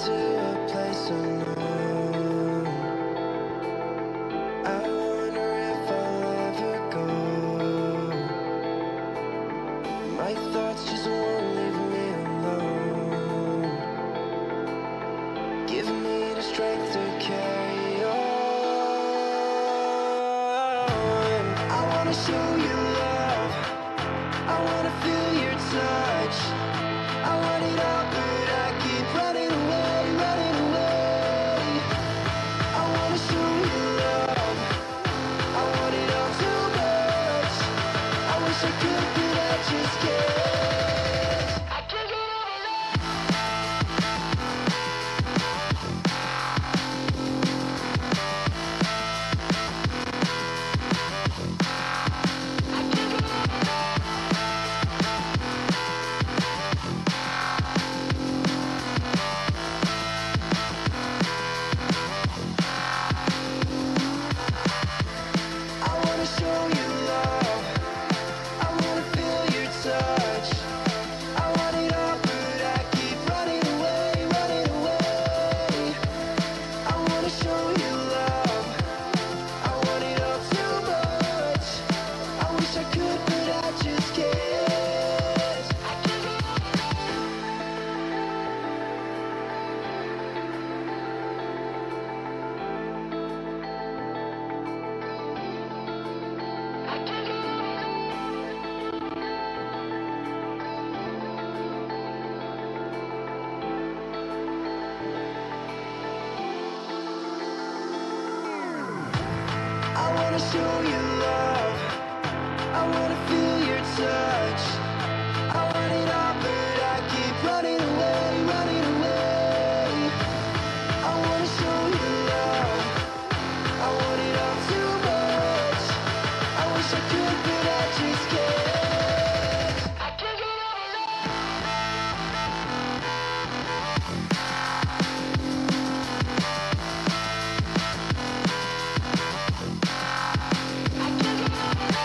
to a place unknown. I wonder if I'll ever go. My thoughts just won't leave me alone. Give me the strength to carry on. I wanna show you love. I wanna feel your touch. I want it all, but I keep running away, running away. I wanna show you love. I want it all too much. I wish I could, but I just can't. I can't get over love. I can't get over love. I wanna show you love. I wanna feel your touch. I want it all, but I keep running away, running away. I wanna show you love. I want it all too much. I wish I could, but I just can't. I can't get over love. I can't get over love. I wanna show you love. I wanna feel your touch. I want it all, but I keep running away, running away. I wanna show you love. I want it all too much. I wish I could, but I just can't. I can't get over love. I can't get over love.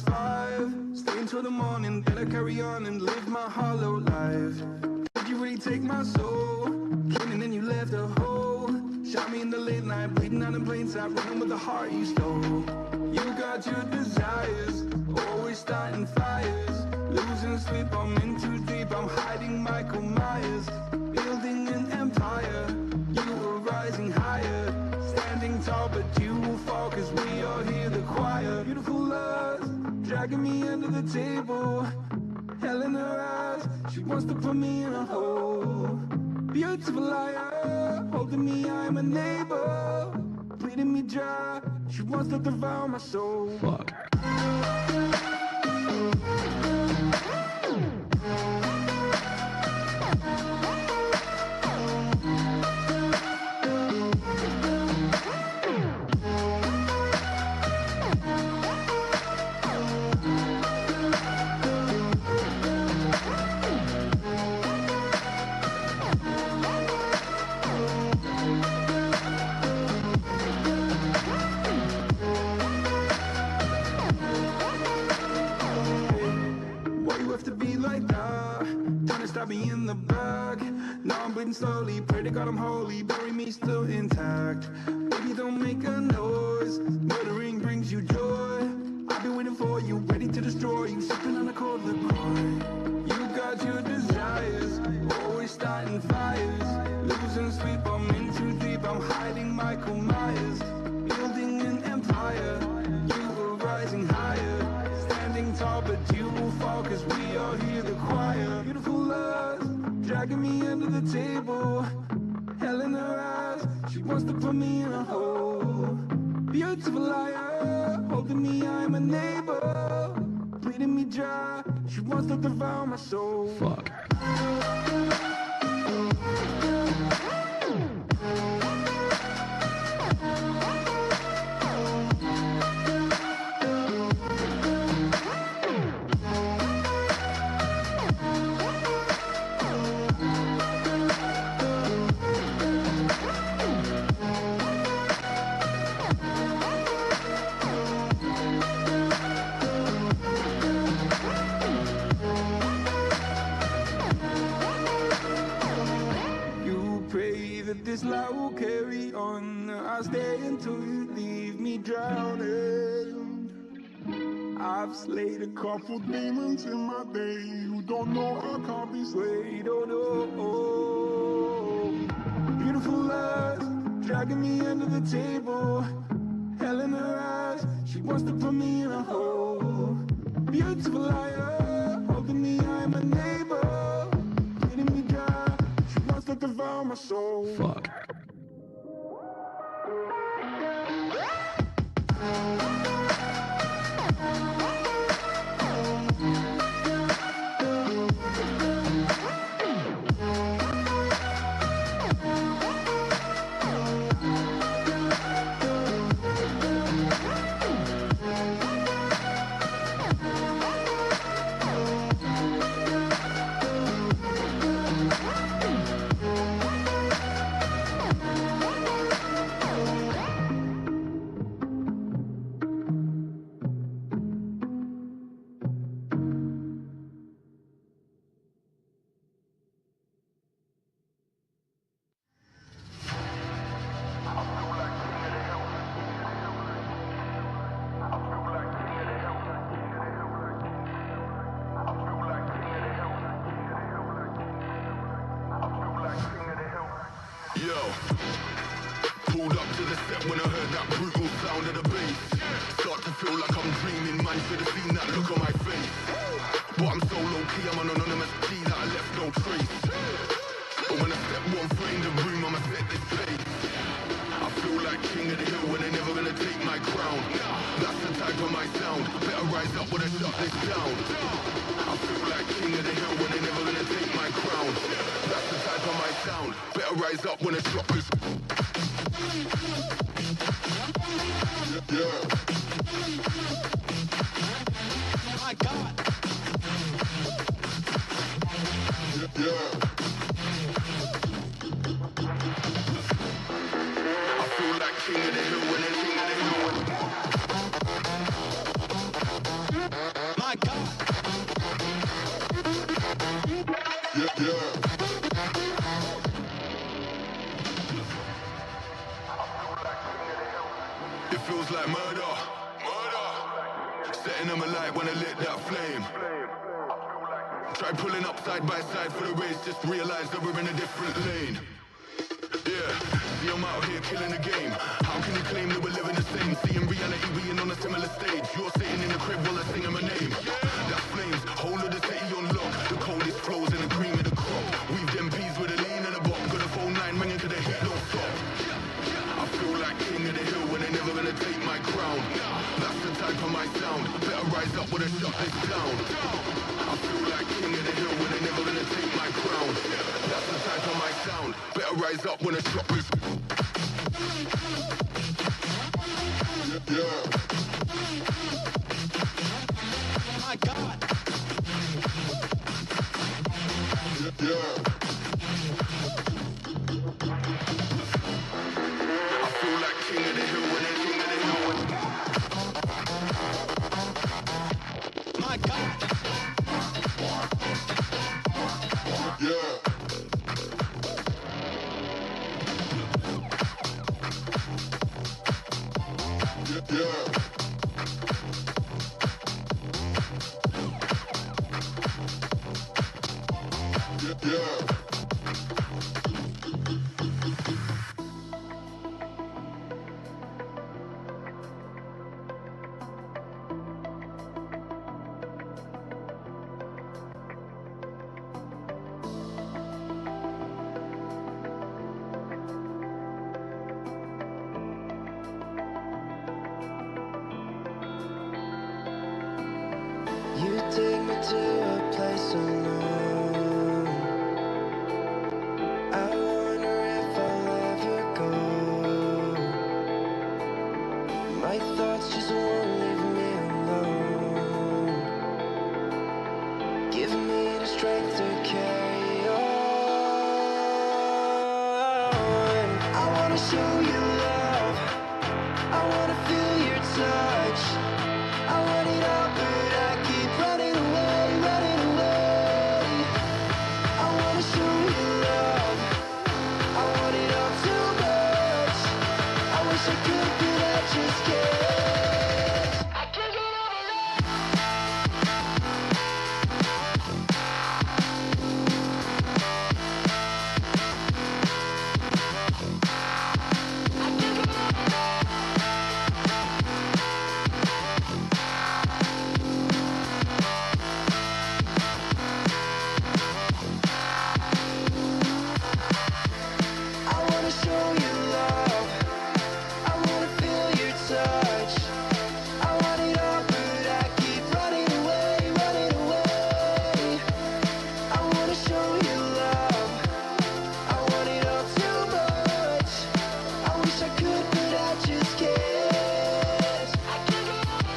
5. Stay until the morning, then I carry on and live my hollow life. Did you really take my soul? Came and then you left a hole. Shot me in the late night, bleeding out in plain sight, running with the heart you stole. You got your desires, always starting fires. Losing sleep, I'm in too deep, I'm hiding Michael Myers. Building an empire, you were rising higher. Standing tall, but you will fall, cause we all hear the choir. Beautiful lust, dragging me under the table. Hell in her eyes, she wants to put me in a hole. Beautiful liar, holding me, I'm a neighbor. Bleeding me dry, she wants to devour my soul. Fuck. Me in the back, now I'm bleeding slowly. Pray to God I'm holy, bury me still intact. Baby, don't make a noise. Murdering brings you joy. I've been waiting for you, ready to destroy you, sipping on a cold liqueur. You got your desires, always starting fires. Losing sleep, I'm in too deep, I'm hiding Michael Myers. Building an empire, you were rising higher. Standing tall, but you will fall, cause we all hear the choir. Beautiful lust, dragging me under the table. Hell in her eyes, she wants to put me in a hole. Beautiful liar, holding me, I'm a neighbor. Bleeding me dry, she wants to devour my soul. Fuck. This life will carry on. I'll stay until you leave me drowning. I've slayed a couple demons in my day. You don't know I can't be swayed. Oh no. Beautiful lust, dragging me under the table. Hell in her eyes, she wants to put me in a hole. Beautiful liar, holding me, I'm a neighbor. Getting me dry, she wants to devour my soul. Fuck. Pulled up to the set when I heard that brutal sound of the bass. Start to feel like I'm dreaming, man, should have seen that look on my face. But I'm so low-key, I'm an anonymous G that I left no trace. But when I step 1 foot in the room, I'ma set this pace. I feel like king of the hill when they're never gonna take my crown. That's the type of my sound, better rise up when I shut this down. I feel like king of the hill when they're never gonna take my crown. That's the type of my sound, better rise up when I shut this. Yeah. My God. Yeah. I feel like king of the hill when they're king of the hill. It feels like murder. Setting them alight when I lit that flame. Try pulling up side by side for the race, just realize that we're in a different lane. Yeah, see I'm out here killing the game. How can you claim that we're living the same? See in reality being on a similar stage. You're sitting in the crib while I'm singing my name. That's flames, whole of the city on lock. The coldest flows and the cream of the crop. We've them bees with a lean and a bop. Got a phone line ringing to the heat don't stop. I feel like king of the hill when they're never gonna take my crown. That's the type of my sound. Better rise up when I shut this down. I feel like king of the hill when they're never gonna take my crown. That's the type of my sound. Better rise up when I shut this. Yeah. My God. Yeah. I feel like king of the hill when they're king of the hill. My God. Yeah. Yeah. Yeah. You take me to a place unknown. I wonder if I'll ever go. My thoughts just won't leave me alone. Give me the strength to carry on. I wanna show you love. I wanna feel your touch. I want it all, but I keep running away, running away. I wanna show you love. I want it all too much. I wish I could, but I just can't. I can't get over love. I can't get over love. I wanna show you love. I wanna feel your touch. I want it all, but I keep running away, running away. I wanna show you love. I want it all too much. I wish I could, but I just can't. I can't get over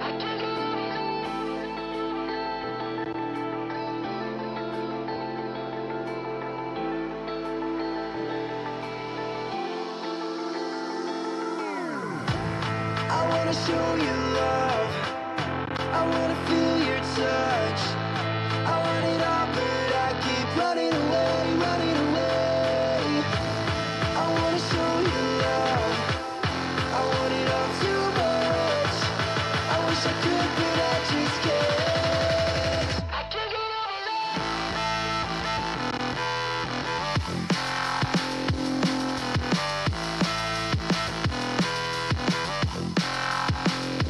I can't get over I wanna show you love. I wanna feel your touch. I want it all, but I keep running away, running away. I wanna show you love. I want it all too much. I wish I could, but I just can't. I can't get over love.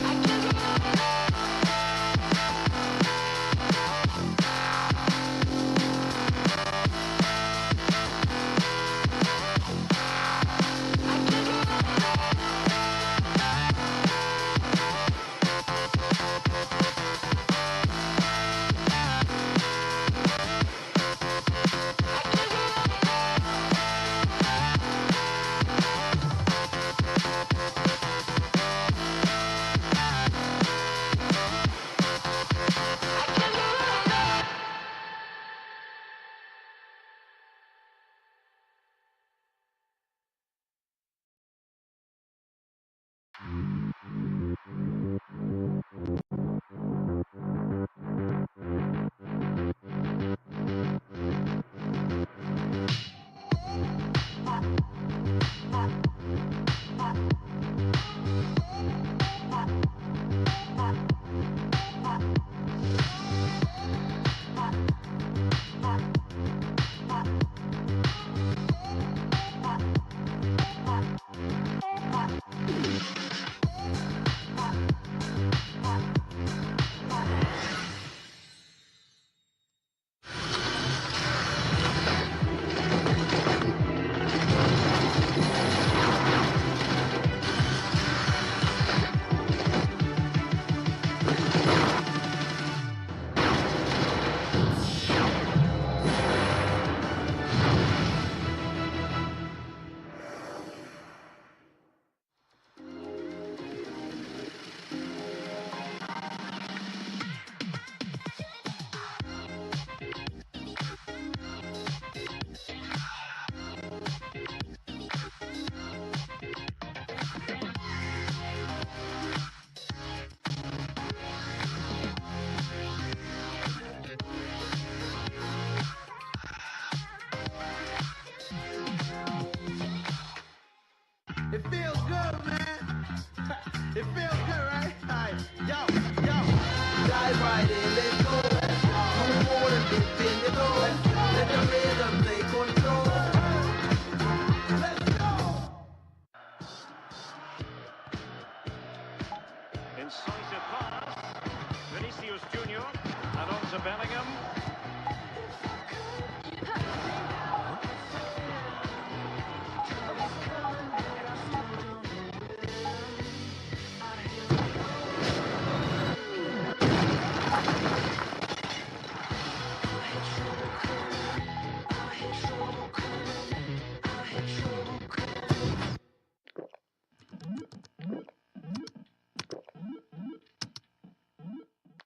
I can't get over love.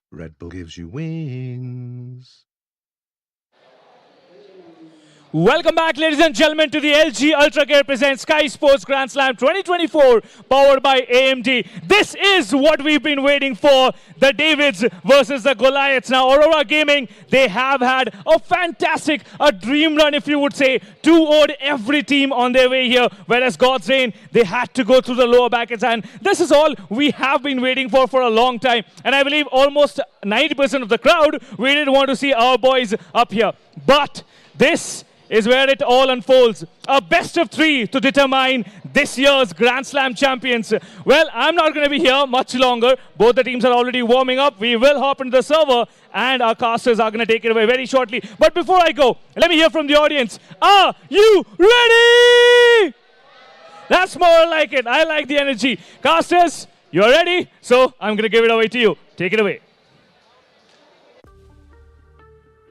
Red Bull gives you wings. Welcome back, ladies and gentlemen, to the LG Ultra Gear presents Skyesports Grandslam 2024, powered by AMD. This is what we've been waiting for, the Davids versus the Goliaths. Now, Aurora Gaming, they have had a fantastic, a dream run, if you would say, 2-0'd every team on their way here, whereas God's Reign, they had to go through the lower brackets, and this is all we have been waiting for a long time. And I believe almost 90% of the crowd, we didn't want to see our boys up here. But this is where it all unfolds. A best of 3 to determine this year's Grand Slam champions. Well, I'm not going to be here much longer. Both the teams are already warming up. We will hop into the server, and our casters are going to take it away very shortly. But before I go, let me hear from the audience. Are you ready? That's more like it. I like the energy. Casters, you're ready? So I'm going to give it away to you. Take it away.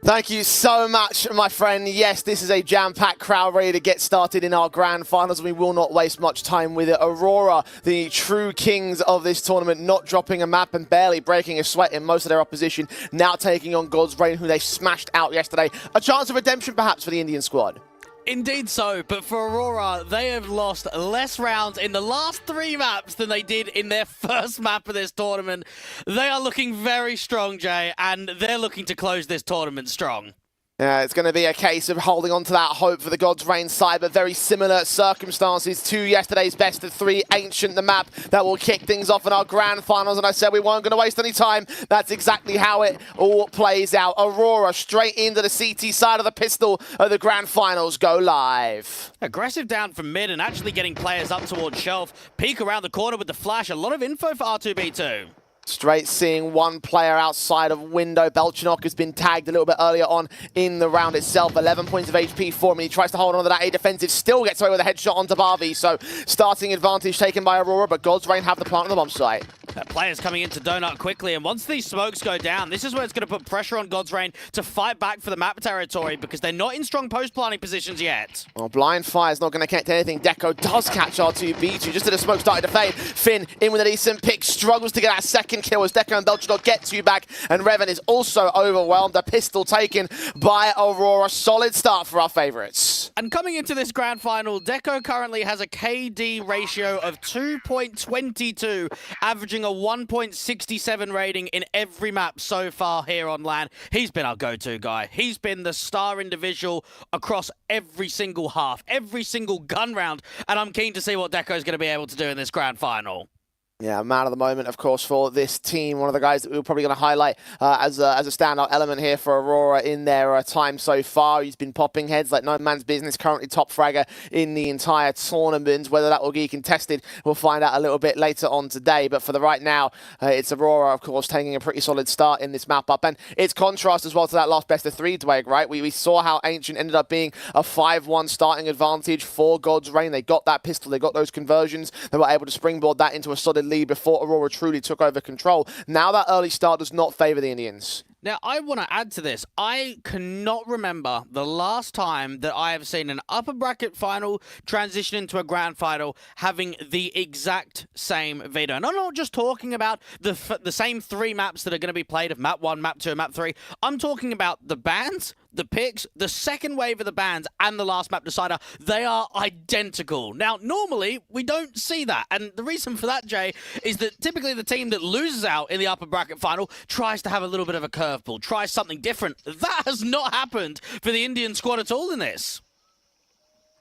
Thank you so much, my friend. Yes, this is a jam-packed crowd ready to get started in our grand finals. We will not waste much time with it. Aurora, the true kings of this tournament, not dropping a map and barely breaking a sweat in most of their opposition, now taking on God's Reign, who they smashed out yesterday. A chance of redemption, perhaps, for the Indian squad. Indeed so, but for Aurora, they have lost less rounds in the last 3 maps than they did in their first map of this tournament. They are looking very strong, Jay, and they're looking to close this tournament strong. Yeah, it's going to be a case of holding on to that hope for the God's Reign side, but very similar circumstances to yesterday's best of 3, Ancient, the map that will kick things off in our grand finals. And I said we weren't going to waste any time. That's exactly how it all plays out. Aurora straight into the CT side of the pistol of the grand finals go live. Aggressive down from mid and actually getting players up towards shelf. Peek around the corner with the flash. A lot of info for R2B2. Straight seeing one player outside of window. Belchinok has been tagged a little bit earlier on in the round itself. 11 points of HP for him. He tries to hold on to that A defensive. Still gets away with a headshot onto Barvi. So starting advantage taken by Aurora, but God's Reign have the plant on the bomb site. Players coming into Donut quickly, and once these smokes go down, this is where it's going to put pressure on God's Reign to fight back for the map territory because they're not in strong post-planting positions yet. Well, blind fire's not going to connect anything. Deco does catch R2B2 just as the smoke started to fade. Finn in with a decent pick, struggles to get that second kill as Deco and Belchidor get 2 back, and Revan is also overwhelmed. A pistol taken by Aurora. Solid start for our favourites. And coming into this grand final, Deco currently has a KD ratio of 2.22, averaging a 1.67 rating in every map so far here on LAN. He's been our go-to guy. He's been the star individual across every single half, every single gun round, and I'm keen to see what Deco's going to be able to do in this grand final. Yeah, man of the moment, of course, for this team. One of the guys that we were probably going to highlight as a standout element here for Aurora in their time so far. He's been popping heads like no man's business, currently top fragger in the entire tournament. Whether that will be contested, we'll find out a little bit later on today. But for the right now, it's Aurora, of course, taking a pretty solid start in this map up. And it's contrast as well to that last best of 3, Dwayne, right? We saw how Ancient ended up being a 5-1 starting advantage for God's Reign. They got that pistol, they got those conversions. They were able to springboard that into a solid lead before Aurora truly took over control. Now that early start does not favour the Indians. Now, I want to add to this. I cannot remember the last time that I have seen an upper bracket final transition into a grand final having the exact same veto. And I'm not just talking about the same 3 maps that are going to be played of map 1, map 2, and map 3. I'm talking about the bans, the picks, the second wave of the bans, and the last map decider. They are identical. Now, normally, we don't see that. And the reason for that, Jay, is that typically the team that loses out in the upper bracket final tries to have a little bit of a curveball, tries something different. That has not happened for the Indian squad at all in this.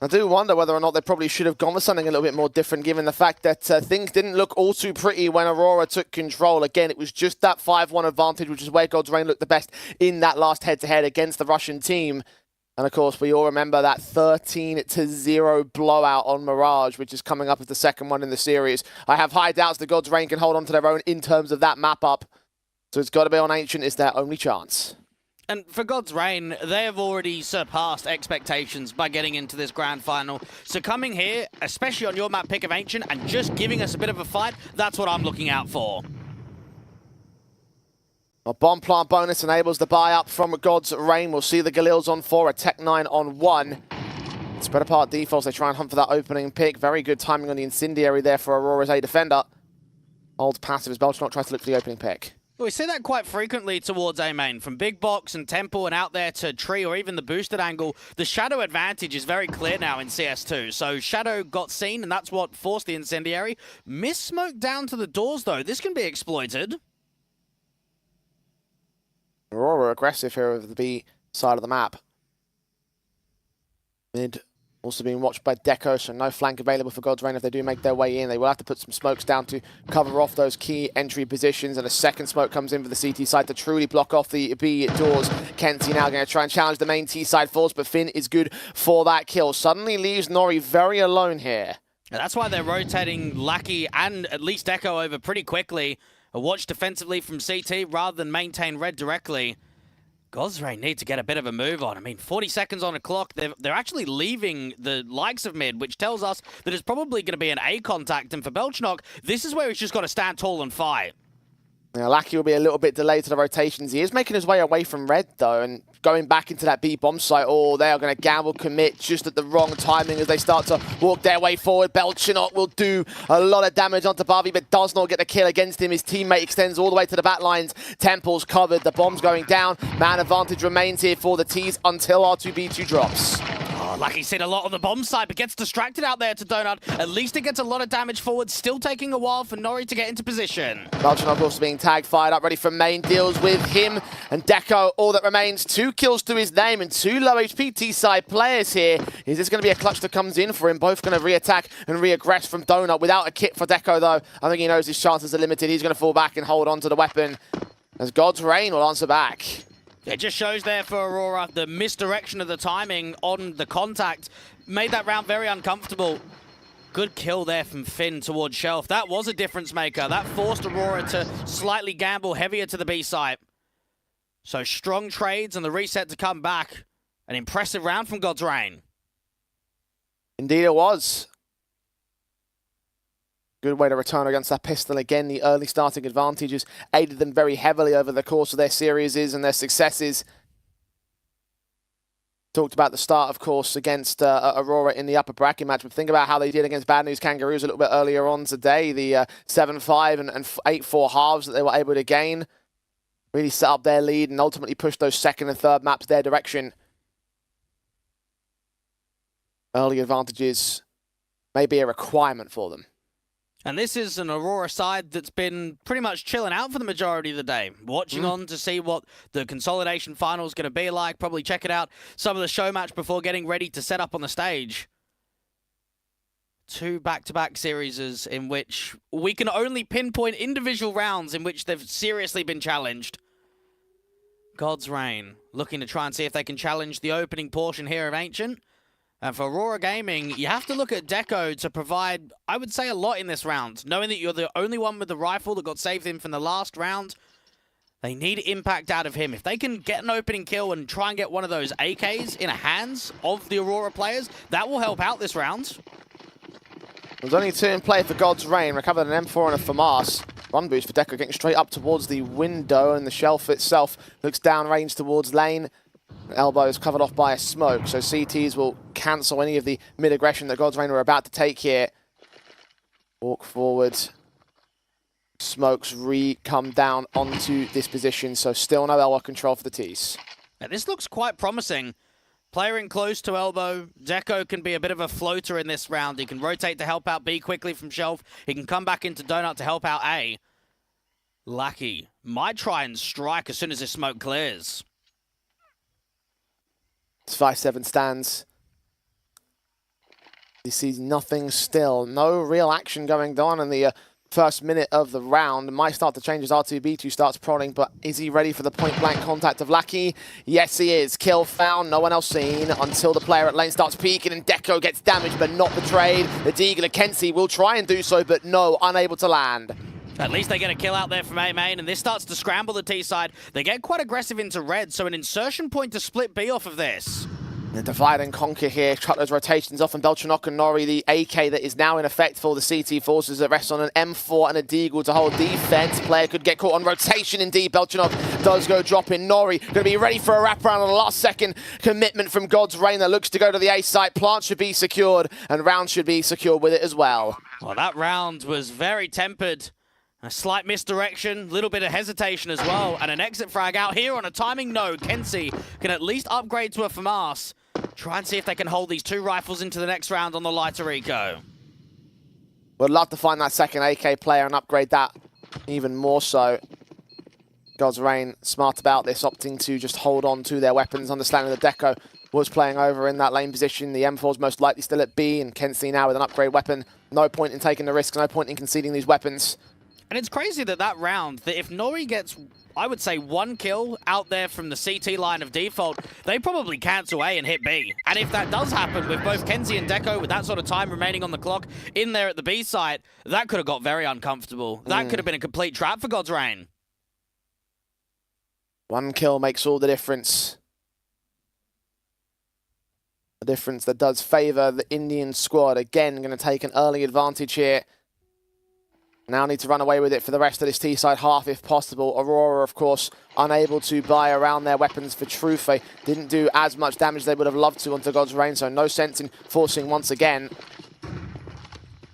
I do wonder whether or not they probably should have gone for something a little bit more different, given the fact that things didn't look all too pretty when Aurora took control. Again, it was just that 5-1 advantage, which is where God's Reign looked the best in that last head-to-head against the Russian team. And of course, we all remember that 13-0 blowout on Mirage, which is coming up as the second one in the series. I have high doubts the God's Reign can hold on to their own in terms of that map up. So it's got to be on Ancient. It's their only chance. And for God's Reign, they have already surpassed expectations by getting into this grand final. So coming here, especially on your map pick of Ancient, and just giving us a bit of a fight, that's what I'm looking out for. A bomb plant bonus enables the buy up from God's Reign. We'll see the Galils on 4, a Tech 9 on 1. Spread apart defaults, they try and hunt for that opening pick. Very good timing on the Incendiary there for Aurora's A defender. Old passive as Belchnok tries to look for the opening pick. We see that quite frequently towards A main, from big box and temple and out there to tree or even the boosted angle. The shadow advantage is very clear now in CS2. So shadow got seen and that's what forced the Incendiary. Miss smoke down to the doors though. This can be exploited. Aurora aggressive here over the B side of the map. Mid also being watched by Deco, so no flank available for God's Reign if they do make their way in. They will have to put some smokes down to cover off those key entry positions, and a second smoke comes in for the CT side to truly block off the B doors. Kenzie now going to try and challenge the main T side force, but Finn is good for that kill. Suddenly leaves Nori very alone here. And that's why they're rotating Lackey and at least Deco over pretty quickly. A watch defensively from CT rather than maintain red directly. God's Reign need to get a bit of a move on. I mean, 40 seconds on the clock. They're actually leaving the likes of mid, which tells us that it's probably going to be an A contact. And for Belchnok, this is where he's just got to stand tall and fight. Now, Lackey will be a little bit delayed to the rotations. He is making his way away from red, though, and going back into that B bomb site. Oh, they are going to gamble commit just at the wrong timing as they start to walk their way forward. Belchnok will do a lot of damage onto Barbie, but does not get the kill against him. His teammate extends all the way to the back lines. Temple's covered. The bomb's going down. Man advantage remains here for the T's until R2B2 drops. Oh, Lackey seen a lot on the bomb side, but gets distracted out there to Donut. At least it gets a lot of damage forward. Still taking a while for Nori to get into position. Belchnok also being tagged, fired up, ready for main. Deals with him and Deco. All that remains, 2 kills to his name and 2 low HP T-side players here. Is this going to be a clutch that comes in for him? Both going to re-attack and re-aggress from Donut without a kit for Deco, though. I think he knows his chances are limited. He's going to fall back and hold on to the weapon as God's Reign will answer back. It just shows there for Aurora the misdirection of the timing on the contact made that round very uncomfortable. Good kill there from Finn towards Shelf. That was a difference maker. That forced Aurora to slightly gamble heavier to the B site. So strong trades and the reset to come back. An impressive round from God's Reign. Indeed it was. Good way to return against that pistol again. The early starting advantages aided them very heavily over the course of their series and their successes. Talked about the start, of course, against Aurora in the upper bracket match, but think about how they did against Bad News Kangaroos a little bit earlier on today. The 7-5 and 8-4 halves that they were able to gain really set up their lead and ultimately pushed those second and third maps their direction. Early advantages may be a requirement for them. And this is an Aurora side that's been pretty much chilling out for the majority of the day. Watching on to see what the consolidation final is going to be like. Probably check it out some of the show match before getting ready to set up on the stage. 2 back-to-back series in which we can only pinpoint individual rounds in which they've seriously been challenged. God's Reign looking to try and see if they can challenge the opening portion here of Ancient. And for Aurora Gaming, you have to look at Deco to provide, I would say, a lot in this round. Knowing that you're the only one with the rifle that got saved him from the last round, they need impact out of him. If they can get an opening kill and try and get one of those AKs in the hands of the Aurora players, that will help out this round. There's only 2 in play for God's Reign. Recovered an M4 and a FAMAS. Run boost for Deco getting straight up towards the window, and the Shelf itself looks downrange towards lane. Elbow is covered off by a smoke, so CTs will cancel any of the mid-aggression that God's Reign are about to take here. Walk forward. Smokes come down onto this position, so still no elbow control for the T's. Now, this looks quite promising. Player in close to elbow. Deco can be a bit of a floater in this round. He can rotate to help out B quickly from Shelf. He can come back into Donut to help out A. Lackey might try and strike as soon as this smoke clears. It's 5-7 stands. He sees nothing still. No real action going on in the first minute of the round. Might start to change as R2B2 starts prodding, but is he ready for the point-blank contact of Lackey? Yes, he is. Kill found, no one else seen until the player at lane starts peeking and Deco gets damaged but not betrayed. The Deagle Kenzie will try and do so, but no, unable to land. At least they get a kill out there from A main, and this starts to scramble the T side. They get quite aggressive into red, so an insertion point to split B off of this. The divide and conquer here, cut those rotations off, and Belchanok and Nori, the AK that is now in effect for the CT forces that rests on an M4 and a Deagle to hold defense. Player could get caught on rotation indeed. Belchanok does go dropping. Nori going to be ready for a wraparound on the last second commitment from God's Reign that looks to go to the A site. Plant should be secured, and round should be secured with it as well. Well, that round was very tempered. A slight misdirection, little bit of hesitation as well, and an exit frag out here on a timing node. Kenzie can at least upgrade to a FAMAS. Try and see if they can hold these two rifles into the next round on the lighter eco. Would love to find that second AK player and upgrade that even more so. God's Reign smart about this, opting to just hold on to their weapons, understanding that Deco was playing over in that lane position. The M4's most likely still at B, and Kenzie now with an upgrade weapon. No point in taking the risk, no point in conceding these weapons. And it's crazy that round, that if Nori gets, I would say, one kill out there from the CT line of default, they probably cancel A and hit B. And if that does happen with both Kenzie and Deco, with that sort of time remaining on the clock in there at the B site, that could have got very uncomfortable. That could have been a complete trap for God's Reign. One kill makes all the difference. A difference that does favour the Indian squad. Again, going to take an early advantage here. Now need to run away with it for the rest of this T-side half if possible. Aurora, of course, unable to buy around their weapons for truth. They didn't do as much damage as they would have loved to onto God's Reign, so no sense in forcing once again.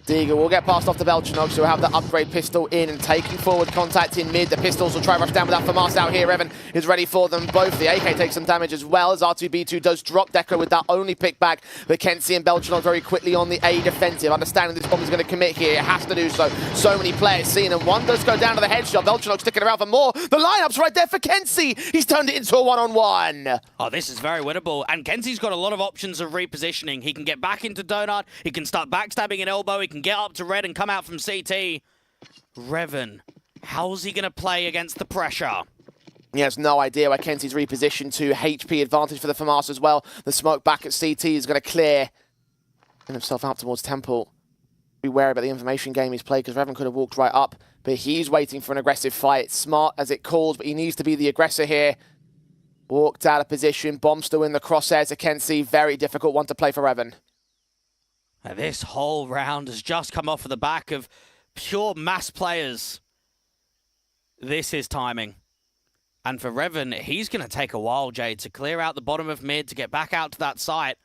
Deagle will get passed off to Belchanok, so we'll have the upgrade pistol in and taking forward contact in mid. The pistols will try rush down without FAMAS out here. Evan is ready for them both. The AK takes some damage as well as R2B2 does drop Deco with that only pick back. But Kenzie and Belchanok very quickly on the A defensive. Understanding this bomb is going to commit here. It has to do so. So many players seen, and one does go down to the headshot. Belchanok sticking around for more. The lineup's right there for Kenzie. He's turned it into a one-on-one. Oh, this is very winnable. And Kenzie's got a lot of options of repositioning. He can get back into Donut. He can start backstabbing an elbow. He can get up to red and come out from CT. Revan, how's he going to play against the pressure? He has no idea where Kenzie's repositioned to. HP advantage for the FAMAS as well. The smoke back at CT is going to clear himself out towards Temple. Be wary about the information game he's played because Revan could have walked right up, but he's waiting for an aggressive fight. Smart as it calls, but he needs to be the aggressor here. Walked out of position. Bomb still in the crosshairs to Kenzie. Very difficult one to play for Revan. Now, this whole round has just come off of the back of pure mass players. This is timing. And for Revan, he's going to take a while, Jay, to clear out the bottom of mid, to get back out to that site.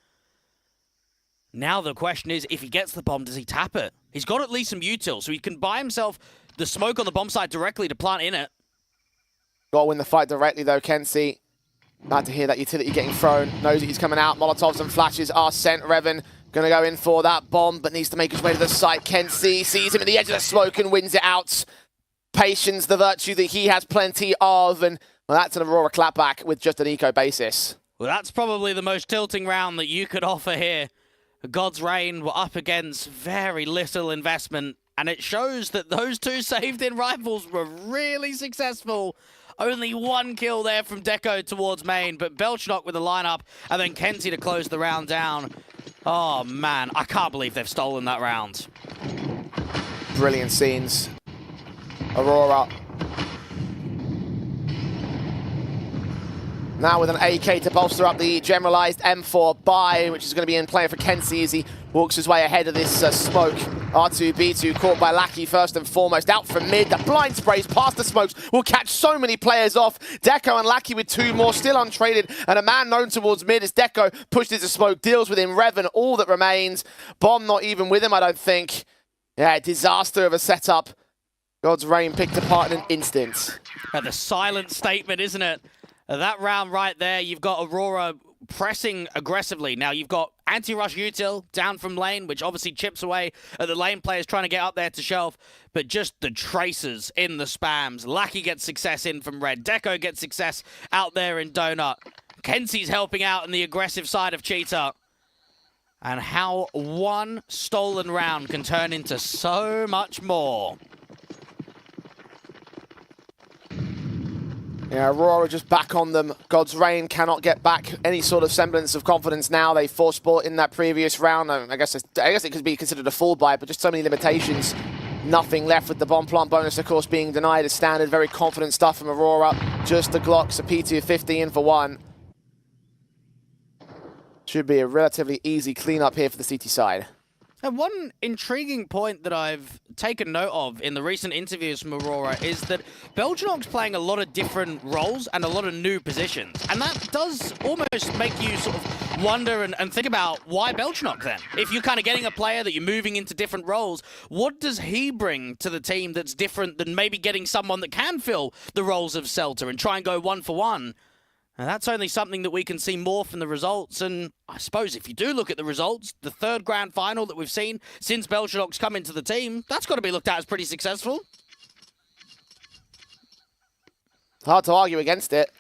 Now the question is, if he gets the bomb, does he tap it? He's got at least some util, so he can buy himself the smoke on the bomb site directly to plant in it. Got to win the fight directly, though, Kenzie. Glad to hear that utility getting thrown. Knows that he's coming out. Molotovs and flashes are sent. Revan going to go in for that bomb, but needs to make his way to the site. Kenzie sees him at the edge of the smoke and wins it out. Patience, the virtue that he has plenty of. And well, that's an Aurora clapback with just an eco basis. Well, that's probably the most tilting round that you could offer here. God's Reign were up against very little investment, and it shows that those two saved-in rifles were really successful. Only one kill there from Deco towards main, but Belchanok with the lineup, and then Kenzie to close the round down. Oh, man, I can't believe they've stolen that round. Brilliant scenes. Aurora. Now with an AK to bolster up the generalized M4 buy, which is going to be in play for Kenzie as he walks his way ahead of this smoke. R2B2 caught by Lackey first and foremost. Out from mid, the blind sprays past the smokes will catch so many players off. Deco and Lackey with two more, still untraded, and a man known towards mid as Deco pushed into smoke, deals with him. Revan, all that remains. Bomb not even with him, I don't think. Yeah, disaster of a setup. God's Reign picked apart in an instant. The silent statement, isn't it? That round right there, you've got Aurora pressing aggressively. Now, you've got anti-rush util down from lane, which obviously chips away at the lane players trying to get up there to shelf, but just the tracers in the spams. Lackey gets success in from red. Deco gets success out there in Donut. Kenzie's helping out on the aggressive side of Cheetah. And how one stolen round can turn into so much more. Yeah, Aurora just back on them. God's Reign cannot get back any sort of semblance of confidence now. They forced sport in that previous round. I guess it could be considered a full buy, but just so many limitations. Nothing left with the bomb plant bonus, of course, being denied as standard. Very confident stuff from Aurora. Just the Glocks, a PT of 50 in for one. Should be a relatively easy cleanup here for the CT side. And one intriguing point that I've taken note of in the recent interviews from Aurora is that Belgianox playing a lot of different roles and a lot of new positions. And that does almost make you sort of wonder and think about why Belgianox then? If you're kind of getting a player that you're moving into different roles, what does he bring to the team that's different than maybe getting someone that can fill the roles of Celta and try and go 1-for-1? And that's only something that we can see more from the results. And I suppose if you do look at the results, the third grand final that we've seen since Belgianox come into the team, that's got to be looked at as pretty successful. Hard to argue against it.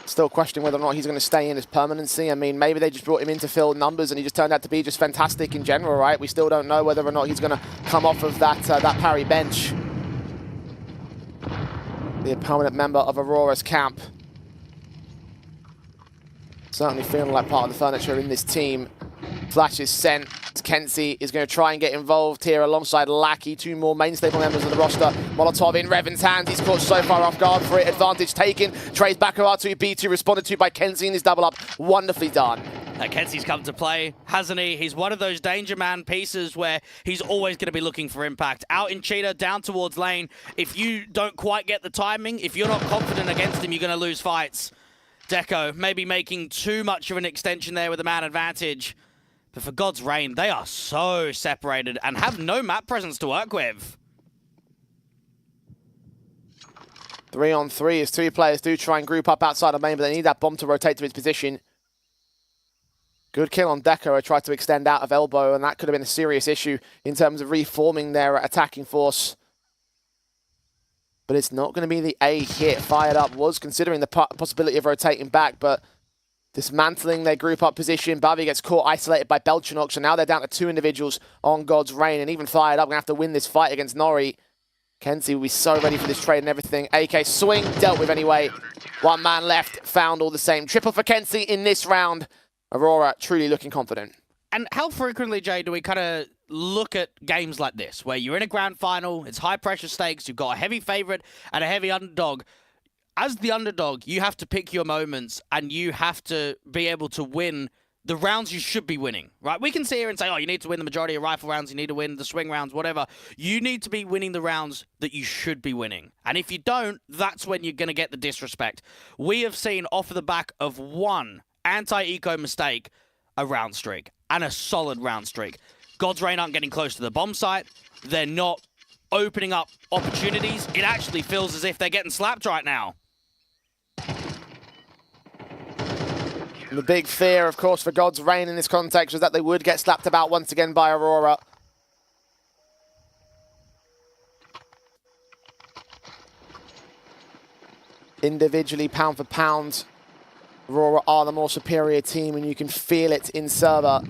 Still questioning whether or not he's going to stay in his permanency. I mean, maybe they just brought him in to fill numbers and he just turned out to be just fantastic in general, right? We still don't know whether or not he's going to come off of that parry bench. Be a permanent member of Aurora's camp. Certainly feeling like part of the furniture in this team. Flash is sent. Kenzie is going to try and get involved here alongside Lackey, two more main stable members of the roster. Molotov in Revan's hands. He's caught so far off guard for it. Advantage taken. Trays back to R2B2, responded to by Kenzie in his double up. Wonderfully done. Kenzie's come to play, hasn't he? He's one of those danger man pieces where he's always going to be looking for impact. Out in cheetah, down towards lane. If you don't quite get the timing, if you're not confident against him, you're going to lose fights. Deco maybe making too much of an extension there with the man advantage. But for God's Reign, they are so separated and have no map presence to work with. 3-on-3 as two players do try and group up outside of main, but they need that bomb to rotate to its position. Good kill on Deco. I tried to extend out of elbow, and that could have been a serious issue in terms of reforming their attacking force. But it's not going to be the A hit. Fired Up was considering the possibility of rotating back, but dismantling their group up position. Bavi gets caught isolated by Belgianox, so now they're down to two individuals on God's Reign, and even Fired Up going to have to win this fight against Nori. Kenzie will be so ready for this trade and everything. AK swing, dealt with anyway. One man left, found all the same. Triple for Kenzie in this round. Aurora truly looking confident. And how frequently, Jay, do we kind of look at games like this, where you're in a grand final, it's high-pressure stakes, you've got a heavy favorite and a heavy underdog. As the underdog, you have to pick your moments, and you have to be able to win the rounds you should be winning, right? We can sit here and say, oh, you need to win the majority of rifle rounds, you need to win the swing rounds, whatever. You need to be winning the rounds that you should be winning. And if you don't, that's when you're going to get the disrespect. We have seen off of the back of one anti-eco mistake, a round streak, and a solid round streak. God's Reign aren't getting close to the bomb site. They're not opening up opportunities. It actually feels as if they're getting slapped right now. The big fear, of course, for God's Reign in this context was that they would get slapped about once again by Aurora. Individually, pound for pound, Aurora are the more superior team, and you can feel it in server.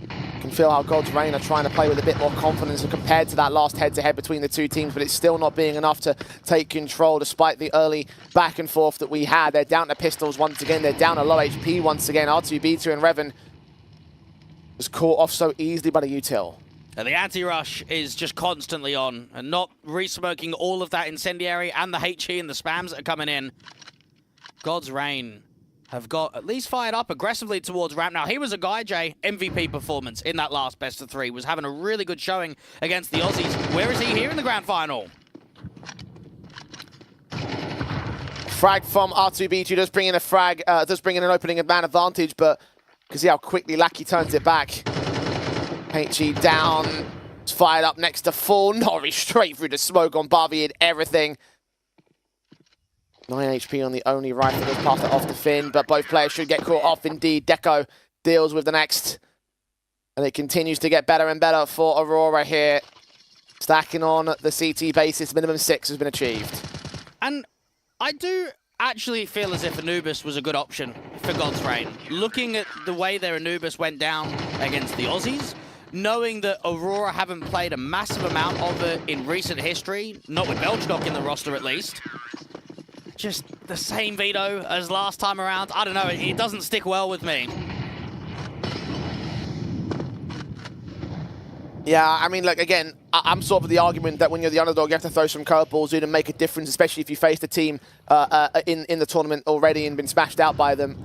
You can feel how God's Reign are trying to play with a bit more confidence compared to that last head-to-head between the two teams, but it's still not being enough to take control despite the early back and forth that we had. They're down to pistols once again. They're down to low HP once again. R2B2 and Revan was caught off so easily by the util. And the anti-rush is just constantly on and not re-smoking all of that incendiary and the HE and the spams that are coming in. God's Reign have got at least fired up aggressively towards ramp. Now, he was a guy, Jay, MVP performance in that last best of three, was having a really good showing against the Aussies. Where is he here in the grand final? Frag from R2B2 does bring in a frag, does bring in an opening of man advantage, but you can see how quickly Lackey turns it back. HE down, it's fired up next to full. Nori straight through the smoke on Barbie and everything. 9 HP on the only rifle that's passed it off to Finn, but both players should get caught off indeed. Deco deals with the next. And it continues to get better and better for Aurora here. Stacking on the CT basis, minimum 6 has been achieved. And I do actually feel as if Anubis was a good option for God's Reign. Looking at the way their Anubis went down against the Aussies, knowing that Aurora haven't played a massive amount of it in recent history, not with Belchnock in the roster at least. Just the same veto as last time around. I don't know, it doesn't stick well with me. Yeah, I mean, look, again, I'm sort of the argument that when you're the underdog, you have to throw some curveballs in and make a difference, especially if you faced a team in the tournament already and been smashed out by them.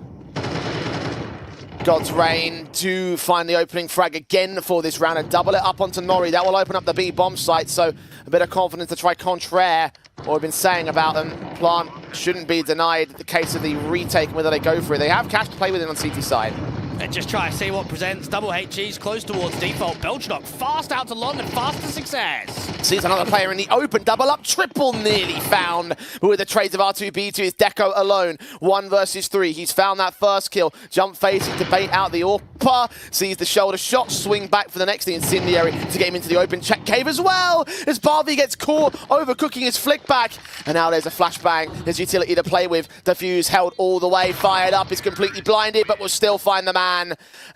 God's Reign do find the opening frag again for this round and double it up onto Nori. That will open up the B bomb site, so a bit of confidence to try contraire what we've been saying about them. Plant shouldn't be denied the case of the retake, whether they go for it. They have cash to play with it on CT side. And just try to see what presents. Double HG's close towards default. Belchnock fast out to long and fast to success. Sees another player in the open. Double up, triple nearly found. But with the trades of R2B2, it's Deco alone. 1 versus 3. He's found that first kill. Jump facing to bait out the AWP. Sees the shoulder shot. Swing back for the next, the Incendiary, to get him into the open. Check cave as well. As Barbie gets caught, overcooking his flick back. And now there's a flashbang. There's utility to play with. Diffuse held all the way. Fired up. Is completely blinded, but will still find the man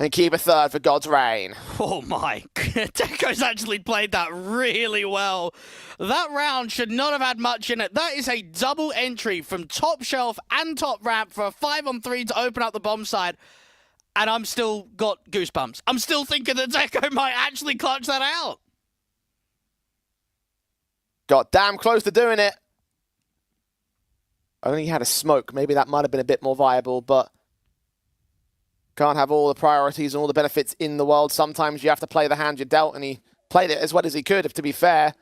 and keep a third for God's Reign. Oh my, Deco's actually played that really well. That round should not have had much in it. That is a double entry from top shelf and top ramp for a 5-on-3 to open up the bomb side. And I'm still got goosebumps. I'm still thinking that Deco might actually clutch that out. Got damn close to doing it. Only had a smoke. Maybe that might have been a bit more viable, but can't have all the priorities and all the benefits in the world. Sometimes you have to play the hand you're dealt, and he played it as well as he could, if to be fair.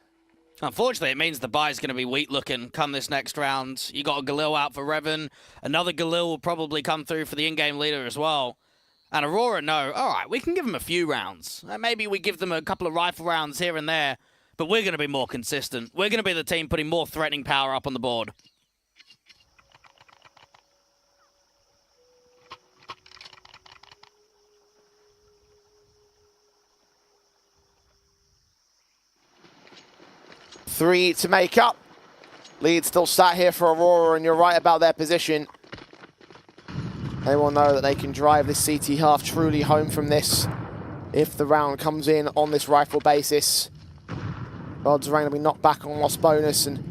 Unfortunately, it means the buy's going to be weak-looking come this next round. You got a Galil out for Revan. Another Galil will probably come through for the in-game leader as well. And Aurora know, all right, we can give them a few rounds. Maybe we give them a couple of rifle rounds here and there, but we're going to be more consistent. We're going to be the team putting more threatening power up on the board. Three to make up. Lead still sat here for Aurora, and you're right about their position. They will know that they can drive this CT half truly home from this if the round comes in on this rifle basis. God's Reign will be knocked back on lost bonus and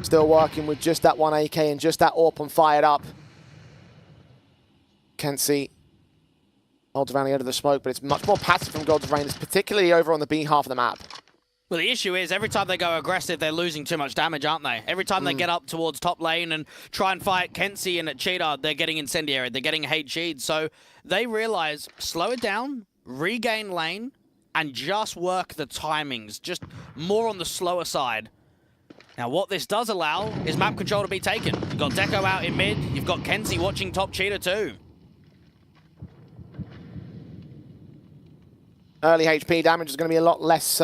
still working with just that one AK and just that AWP and fired up. Can't see God's Reign out of the smoke, but it's much more passive from God's Reign. It's particularly over on the B half of the map. Well, the issue is every time they go aggressive, they're losing too much damage, aren't they? Every time they get up towards top lane and try and fight Kenzie and at Cheetah, they're getting Incendiary, they're getting HG'd. So they realize, slow it down, regain lane, and just work the timings, just more on the slower side. Now, what this does allow is map control to be taken. You've got Deco out in mid, you've got Kenzie watching top Cheetah too. Early HP damage is going to be a lot less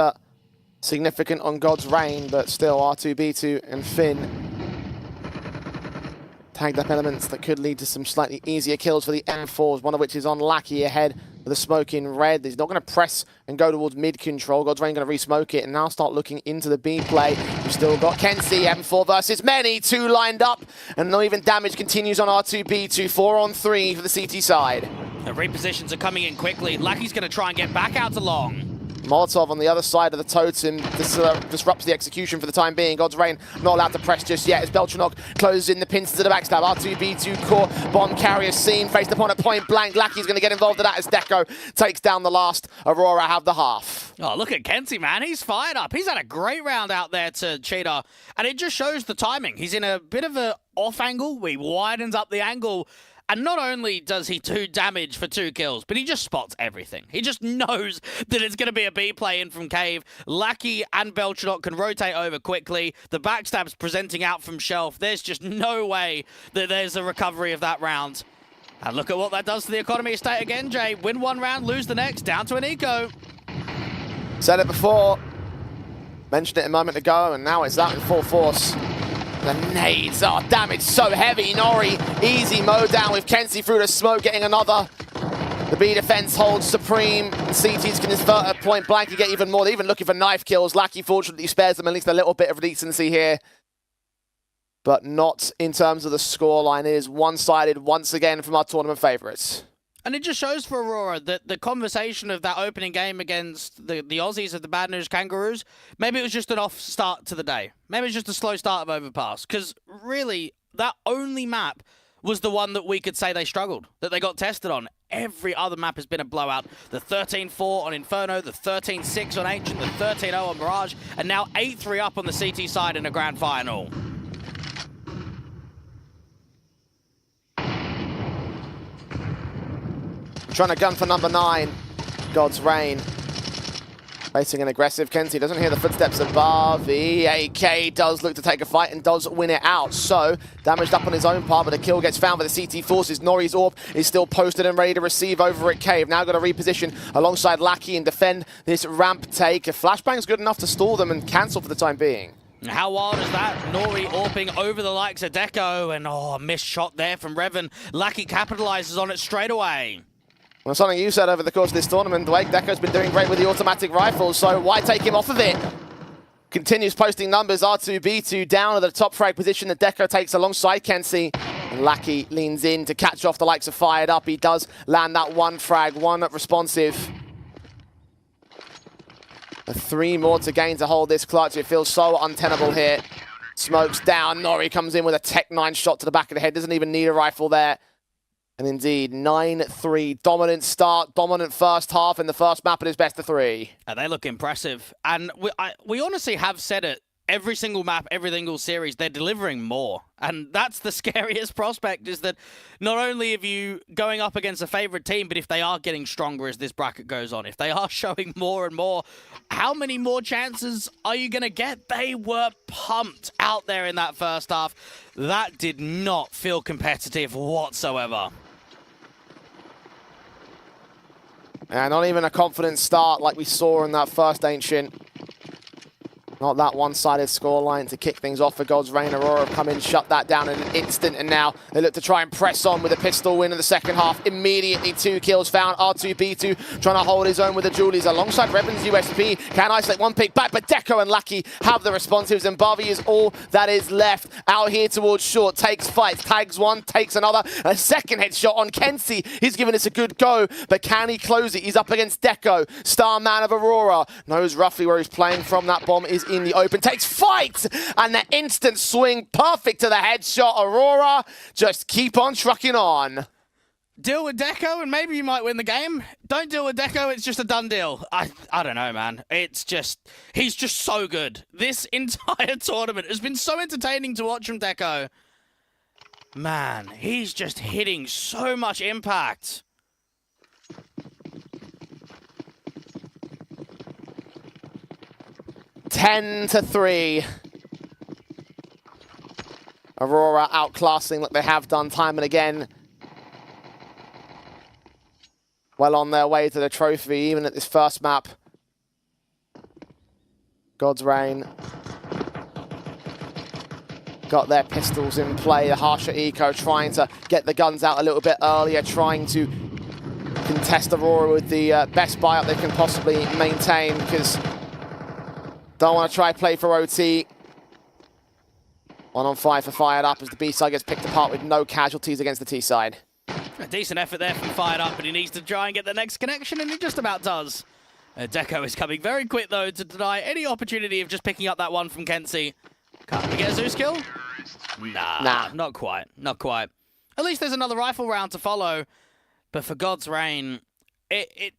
significant on God's Reign, but still R2B2 and Finn tagged up elements that could lead to some slightly easier kills for the M4s, one of which is on Lackey ahead with a smoke in red. He's not going to press and go towards mid control. God's Reign going to re-smoke it and now start looking into the B play. We've still got Kenzie, M4 versus many, 2 lined up, and not even damage continues on R2B2, 4-on-3 for the CT side. The repositions are coming in quickly. Lackey's going to try and get back out to long. Molotov on the other side of the totem. This disrupts the execution for the time being. God's Reign not allowed to press just yet as Belchnock closes in the pins to the backstab. R2B2 core bomb carrier seen, faced upon at point blank. Lackey's going to get involved in that as Deco takes down the last. Aurora have the half. Oh, look at Kenzie, man. He's fired up. He's had a great round out there to Cheetah, and it just shows the timing. He's in a bit of an off angle. He widens up the angle. And not only does he do damage for 2 kills, but he just spots everything. He just knows that it's going to be a B play in from Cave. Lackey and Belchnock can rotate over quickly. The backstab's presenting out from shelf. There's just no way that there's a recovery of that round. And look at what that does to the economy estate again, Jay. Win 1 round, lose the next, down to an eco. Said it before, mentioned it a moment ago, and now it's out in full force. The nades, oh, damage so heavy. Nori, easy mow down with Kenzie through the smoke, getting another. The B defense holds supreme. The CTs can invert at point blank and get even more. They're even looking for knife kills. Lackey fortunately spares them at least a little bit of decency here, but not in terms of the scoreline. It is one-sided once again from our tournament favourites. And it just shows for Aurora that the conversation of that opening game against the Aussies of the Bad News Kangaroos, maybe it was just an off start to the day. Maybe it's just a slow start of Overpass. Because really, that only map was the one that we could say they struggled, that they got tested on. Every other map has been a blowout. The 13-4 on Inferno, the 13-6 on Ancient, the 13-0 on Mirage, and now 8-3 up on the CT side in a grand final. Trying to gun for number 9, God's Reign. Facing an aggressive Kenzie, doesn't hear the footsteps above. The AK does look to take a fight and does win it out. So, damaged up on his own part, but a kill gets found by the CT forces. Nori's AWP is still posted and ready to receive over at Cave. Now got to reposition alongside Lackey and defend this ramp take. A flashbang's good enough to stall them and cancel for the time being. How wild is that? Nori AWPing over the likes of Deco, and a missed shot there from Revan. Lackey capitalizes on it straight away. Well, something you said over the course of this tournament, Blake, Deco's been doing great with the automatic rifles, so why take him off of it? Continues posting numbers, R2B2 down at the top frag position that Deco takes alongside Kenzie. And Lackey leans in to catch off the likes of Fired Up. He does land that one frag, one responsive. 3 more to gain to hold this clutch. It feels so untenable here. Smokes down, Nori comes in with a Tech 9 shot to the back of the head, doesn't even need a rifle there. And indeed, 9-3, dominant start, dominant first half in the first map at his best of 3. And they look impressive. And we honestly have said it. Every single map, every single series, they're delivering more. And that's the scariest prospect, is that not only are you going up against a favorite team, but if they are getting stronger as this bracket goes on, if they are showing more and more, how many more chances are you going to get? They were pumped out there in that first half. That did not feel competitive whatsoever. And not even a confident start like we saw in that first Ancient. Not that one-sided scoreline to kick things off for God's Reign. Aurora have come in, shut that down in an instant, and now they look to try and press on with a pistol win in the second half. Immediately 2 kills found. R2B2 trying to hold his own with the Julies alongside Revan's USP. Can isolate one pick back, but Deco and Lucky have the responsives, and Barbie is all that is left. Out here towards short, takes fights, tags one, takes another. A second headshot on Kenzie. He's giving this a good go, but can he close it? He's up against Deco, star man of Aurora. Knows roughly where he's playing from. That bomb is in the open, takes fight, and the instant swing, perfect to the headshot. Aurora just keep on trucking on. Deal with Deco and maybe you might win the game. Don't deal with Deco, it's just a done deal. I don't know, man. It's just, he's just so good. This entire tournament has been so entertaining to watch from Deco. Man, he's just hitting so much impact. Ten to 3. Aurora outclassing like they have done time and again. Well on their way to the trophy, even at this first map. God's Reign got their pistols in play. The harsher eco trying to get the guns out a little bit earlier, trying to contest Aurora with the best buyout they can possibly maintain, because don't want to try play for OT. 1 on 5 for Fired Up as the B side gets picked apart with no casualties against the T side. A decent effort there from Fired Up, but he needs to try and get the next connection, and he just about does. Deco is coming very quick, though, to deny any opportunity of just picking up that one from Kenzie. Can't we get a Zeus kill? Nah, not quite. Not quite. At least there's another rifle round to follow. But for God's Reign, it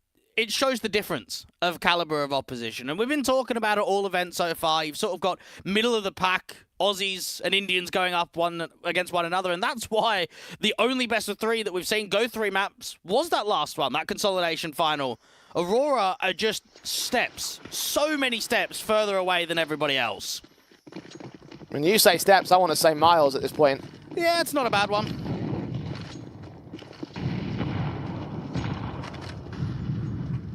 shows the difference of caliber of opposition. And we've been talking about it all events so far. You've sort of got middle of the pack Aussies and Indians going up one against one another. And that's why the only best of 3 that we've seen go 3 maps was that last one, that consolidation final. Aurora are just steps, so many steps further away than everybody else. When you say steps, I want to say miles at this point. Yeah, it's not a bad one.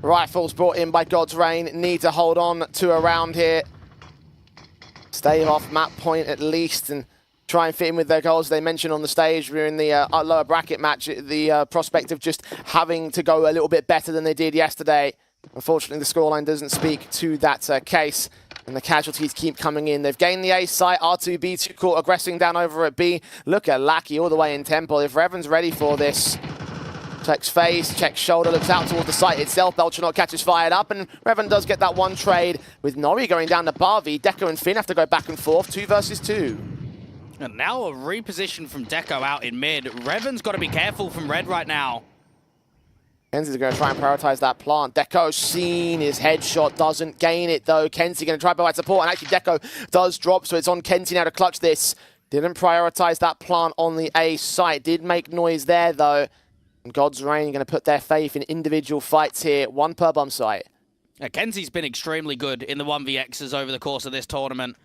Rifles brought in by God's Reign. Need to hold on to a round here. Stay off map point at least and try and fit in with their goals. They mentioned on the stage during the lower bracket match the prospect of just having to go a little bit better than they did yesterday. Unfortunately, the scoreline doesn't speak to that case, and the casualties keep coming in. They've gained the A site. R2B2 caught aggressing down over at B. Look at Lackey all the way in tempo. If Revan's ready for this, Checks face, checks shoulder, looks out towards the site itself. Belchernot catches fired up, and Revan does get that one trade with Nori going down to Barbie. Deco and Finn have to go back and forth, 2 versus 2. And now a reposition from Deco out in mid. Revan's got to be careful from Red right now. Kenzie's going to try and prioritize that plant. Deco seen his headshot, doesn't gain it though. Kenzie going to try to provide support, and actually Deco does drop, so it's on Kenzie now to clutch this. Didn't prioritize that plant on the A site. Did make noise there though. And God's Reign going to put their faith in individual fights here, 1 per bomb site. Kenzie's been extremely good in the 1vx's over the course of this tournament.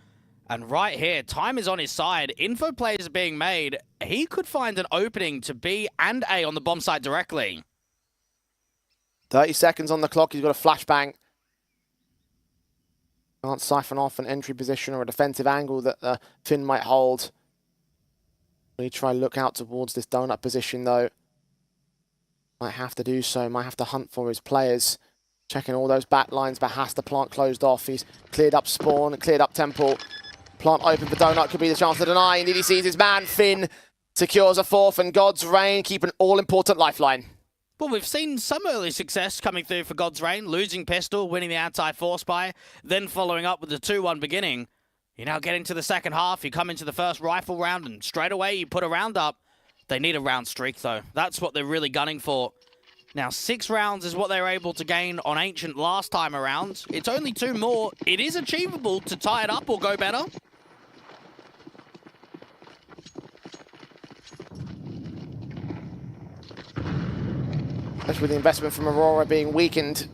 And right here, time is on his side. Info plays are being made. He could find an opening to B and A on the bomb site directly. 30 seconds on the clock. He's got a flashbang. Can't siphon off an entry position or a defensive angle that Finn might hold. We try to look out towards this donut position though. Might have to do so, might have to hunt for his players. Checking all those back lines, but has the plant closed off. He's cleared up spawn, cleared up temple. Plant open for donut, could be the chance to deny. Indeed he sees his man. Finn secures a 4th, and God's Reign keep an all-important lifeline. Well, we've seen some early success coming through for God's Reign, losing pistol, winning the anti-force buy, then following up with the 2-1 beginning. You now get into the second half, you come into the first rifle round, and straight away you put a round up. They need a round streak, though. That's what they're really gunning for. Now, 6 rounds is what they were able to gain on Ancient last time around. It's only 2 more. It is achievable to tie it up or go better. Especially with the investment from Aurora being weakened.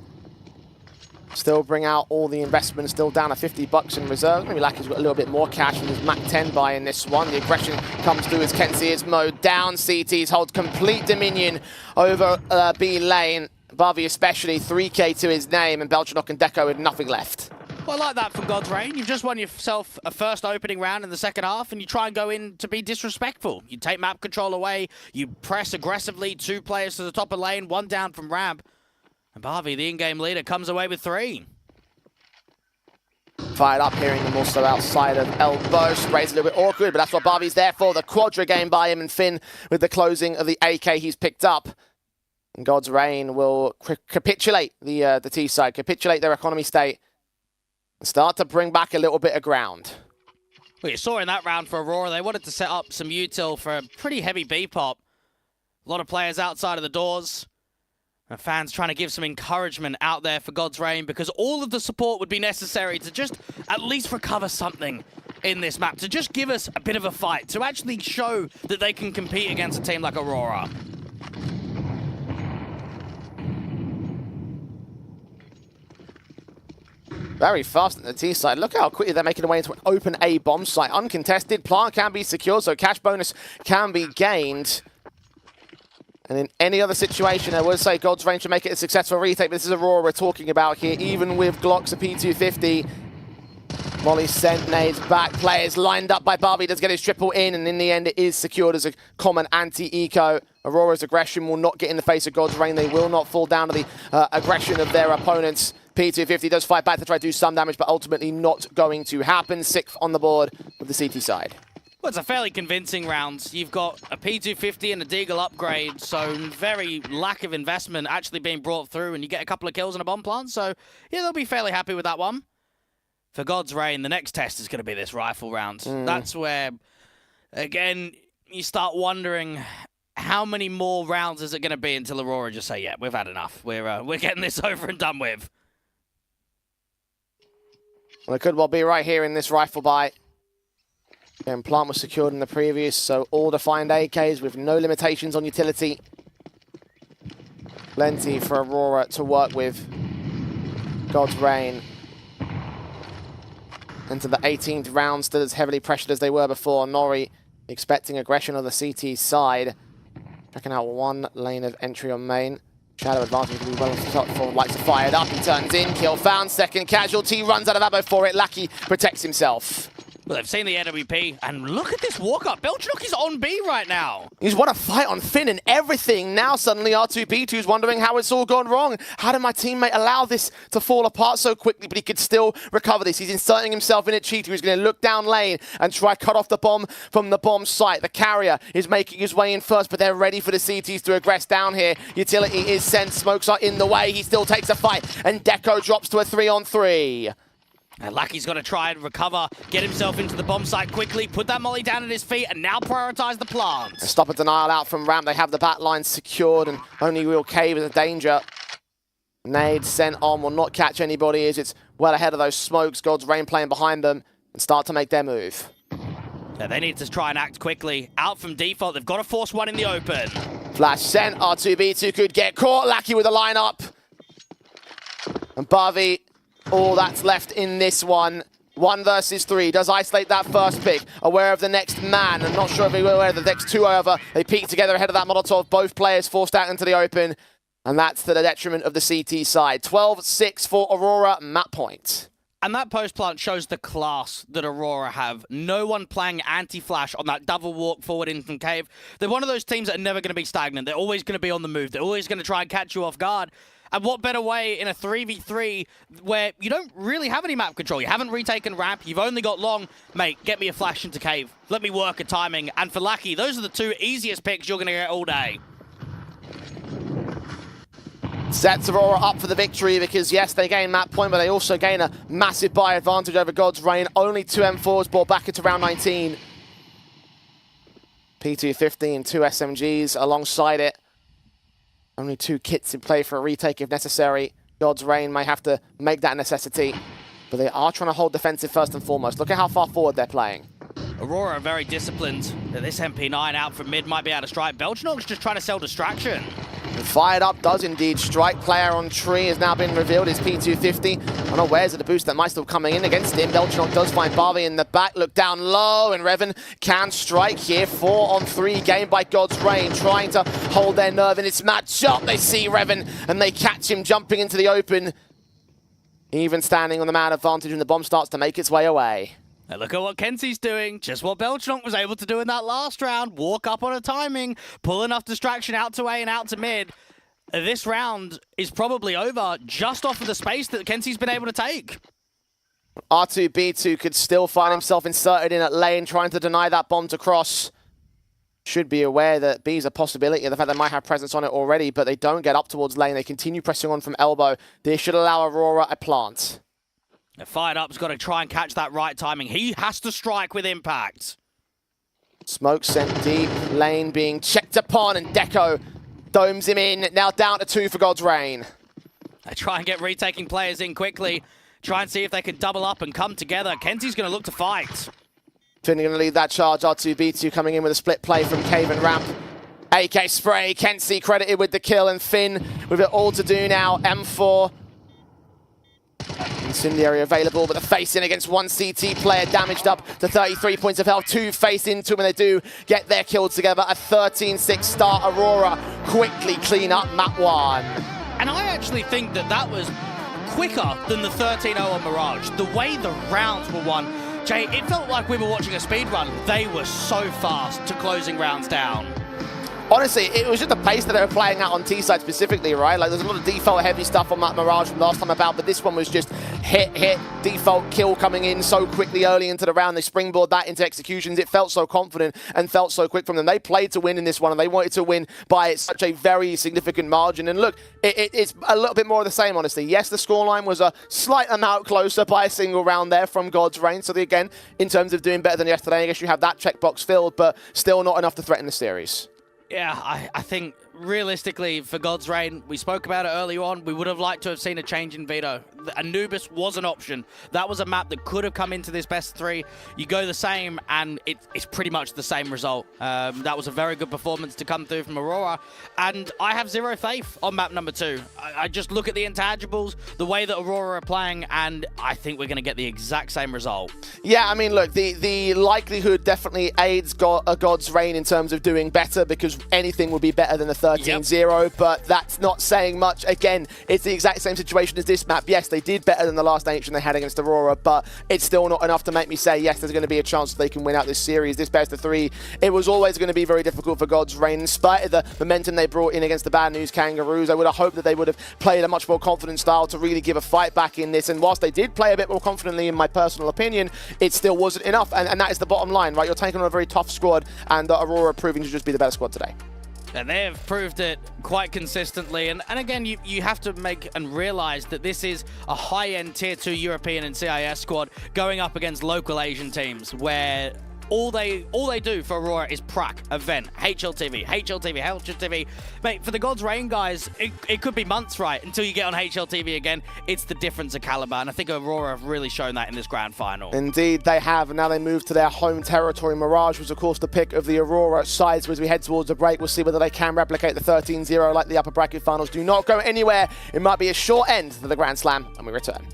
Still bring out all the investment, still down to $50 in reserve. Maybe Lucky's got a little bit more cash with his Mac 10 buy in this one. The aggression comes through as Kenzie is mowed down. CTs hold complete dominion over B lane. Barbie especially, 3K to his name, and Belchernot and Deco with nothing left. Well, I like that from God's Reign. You've just won yourself a first opening round in the second half, and you try and go in to be disrespectful. You take map control away, you press aggressively, 2 players to the top of lane, 1 down from ramp. And Barbie, the in-game leader, comes away with 3. Fired up, hearing them also outside of elbow. Spray's a little bit awkward, but that's what Barbie's there for. The quadra game by him, and Finn with the closing of the AK he's picked up. And God's Reign will capitulate the T side, capitulate their economy state, and start to bring back a little bit of ground. Well, you saw in that round for Aurora, they wanted to set up some util for a pretty heavy B-pop. A lot of players outside of the doors. And fans trying to give some encouragement out there for God's Reign, because all of the support would be necessary to just at least recover something in this map, to just give us a bit of a fight, to actually show that they can compete against a team like Aurora. Very fast at the T side. Look how quickly they're making their way into an open A bomb site. Uncontested, plant can be secured, so cash bonus can be gained. And in any other situation, I would say God's Reign should make it a successful retake, but this is Aurora we're talking about here. Even with Glocks, a P250, Molly sent nades back. Players lined up by Barbie, does get his triple in, and in the end it is secured as a common anti-eco. Aurora's aggression will not get in the face of God's Reign. They will not fall down to the aggression of their opponents. P250 does fight back to try to do some damage, but ultimately not going to happen. 6th on the board with the CT side. Well, it's a fairly convincing round. You've got a P250 and a Deagle upgrade, so very lack of investment actually being brought through, and you get a couple of kills on a bomb plant, so yeah, they'll be fairly happy with that one. For God's Reign, the next test is going to be this rifle round. That's where, again, you start wondering how many more rounds is it going to be until Aurora just say, yeah, we've had enough. We're getting this over and done with. Well, it could well be right here in this rifle buy. Again, plant was secured in the previous, so all defined AKs with no limitations on utility. Plenty for Aurora to work with. God's Reign. Into the 18th round, still as heavily pressured as they were before. Nori expecting aggression on the CT side. Checking out 1 lane of entry on main. Shadow advantage will be well shot for. Likes to fire it up. He turns in. Kill found. Second casualty. Runs out of ammo for it. Lackey protects himself. Well, they've seen the AWP, and look at this walk-up. Belchnock is on B right now. He's won a fight on Finn and everything. Now suddenly R2B2's wondering how it's all gone wrong. How did my teammate allow this to fall apart so quickly? But he could still recover this. He's inserting himself in at Cheetah, who's going to look down lane and try cut off the bomb from the bomb site. The carrier is making his way in first, but they're ready for the CTs to aggress down here. Utility is sent. Smokes are in the way. He still takes a fight, and Deco drops to a 3-on-3. And Lucky's got to try and recover, get himself into the bomb site quickly, put that molly down at his feet, and now prioritize the plant. Stop a denial out from ramp. They have the back line secured, and only real cave is a danger. Nade sent on will not catch anybody as it's well ahead of those smokes. God's Rain playing behind them and start to make their move. Yeah, they need to try and act quickly. Out from default, they've got to force one in the open. Flash sent. R2B2 could get caught. Lucky with a lineup. And Bavi, all that's left in this one. 1 versus 3. Does isolate that first pick. Aware of the next man. I'm not sure if he's aware of the next two, however. They peek together ahead of that Molotov. Both players forced out into the open. And that's to the detriment of the CT side. 12-6 for Aurora, map point. And that post plant shows the class that Aurora have. No one playing anti-flash on that double walk forward into cave. They're one of those teams that are never going to be stagnant. They're always going to be on the move. They're always going to try and catch you off guard. And what better way in a 3v3 where you don't really have any map control. You haven't retaken ramp. You've only got long. Mate, get me a flash into cave. Let me work a timing. And for Lucky, those are the two easiest picks you're going to get all day. Sets Aurora up for the victory because, yes, they gain map point, but they also gain a massive buy advantage over God's Rain. Only 2 M4s brought back into round 19. P250 2 SMGs alongside it. Only 2 kits in play for a retake if necessary. God's Rain may have to make that a necessity, but they are trying to hold defensive first and foremost. Look at how far forward they're playing. Aurora are very disciplined. This MP9 out from mid might be able to strike. Belchnock's just trying to sell distraction. Fired up does indeed strike. Player on tree has now been revealed. Is P250. Unawares of the boost that might still coming in against him. Belchnock does find Barbie in the back. Look down low, and Revan can strike here. 4-on-3 game by God's Rain, trying to hold their nerve in this matchup. They see Revan, and they catch him jumping into the open. Even standing on the man advantage, and the bomb starts to make its way away. And look at what Kenzie's doing. Just what Belchnock was able to do in that last round. Walk up on a timing, pull enough distraction out to A and out to mid. This round is probably over just off of the space that Kenzie's been able to take. R2B2 could still find himself inserted in at lane, trying to deny that bomb to cross. Should be aware that B is a possibility, the fact they might have presence on it already, but they don't get up towards lane. They continue pressing on from elbow. This should allow Aurora a plant. Fired up's got to try and catch that right timing. He has to strike with impact. Smoke sent deep, lane being checked upon, and Deco domes him in. Now down to 2 for God's Rain. They try and get retaking players in quickly. Try and see if they can double up and come together. Kenzie's going to look to fight. Finn going to lead that charge. R2B2 coming in with a split play from cave and ramp. AK spray, Kenzie credited with the kill, and Finn with it all to do now. M4. Incendiary available, but the face in against 1 CT player, damaged up to 33 points of health. 2 face into him, and they do get their kill together. A 13-6 start. Aurora quickly clean up map 1. And I actually think that that was quicker than the 13-0 on Mirage. The way the rounds were won, Jay, it felt like we were watching a speed run. They were so fast to closing rounds down. Honestly, it was just the pace that they were playing out on T-side specifically, right? Like, there's a lot of default-heavy stuff on that Mirage from last time about, but this one was just hit, default, kill coming in so quickly early into the round. They springboard that into executions. It felt so confident and felt so quick from them. They played to win in this one, and they wanted to win by such a very significant margin. And look, it's a little bit more of the same, honestly. Yes, the scoreline was a slight amount closer by a single round there from God's Rain. So, again, in terms of doing better than yesterday, I guess you have that checkbox filled, but still not enough to threaten the series. Yeah, I think realistically for God's Rain, we spoke about it early on, we would have liked to have seen a change in veto. Anubis was an option. That was a map that could have come into this best 3. You go the same, and it's pretty much the same result. That was a very good performance to come through from Aurora, and I have zero faith on map number 2. I just look at the intangibles, the way that Aurora are playing, and I think we're going to get the exact same result. Yeah, I mean, look, the likelihood definitely aids God's Rain in terms of doing better, because anything would be better than the 13-0, but that's not saying much. Again, it's the exact same situation as this map. Yes, they did better than the last nation they had against Aurora, but it's still not enough to make me say, yes, there's going to be a chance that they can win out this series, this best of 3. It was always going to be very difficult for God's Reign, in spite of the momentum they brought in against the bad news Kangaroos. I would have hoped that they would have played a much more confident style to really give a fight back in this, and whilst they did play a bit more confidently, in my personal opinion, it still wasn't enough, and that is the bottom line, right? You're taking on a very tough squad, and Aurora proving to just be the better squad today. And they have proved it quite consistently. And again, you have to make and realize that this is a high-end Tier 2 European and CIS squad going up against local Asian teams where all they do for Aurora is prac, event, HLTV. Mate, for the God's Reign guys, it could be months, right, until you get on HLTV again. It's the difference of caliber, and I think Aurora have really shown that in this grand final. Indeed, they have, and now they move to their home territory. Mirage was, of course, the pick of the Aurora side, so as we head towards the break, we'll see whether they can replicate the 13-0 like the upper bracket finals. Do not go anywhere. It might be a short end to the Grand Slam, and we return.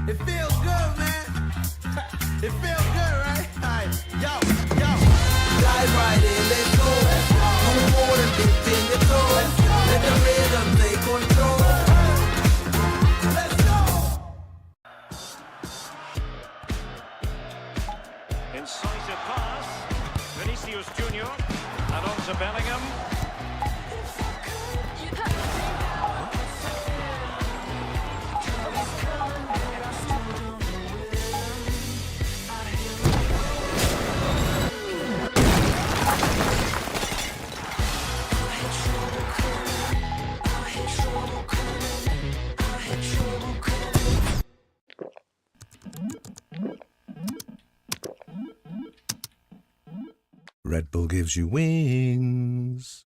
It feels good, man. It feels good, right? Alright, yo. Dive right in, let's go. Do more than dip in your toes. Let the rhythm take control. Let's go. Incisive pass. Vinicius Junior. And on to Bellingham. Red Bull gives you wings.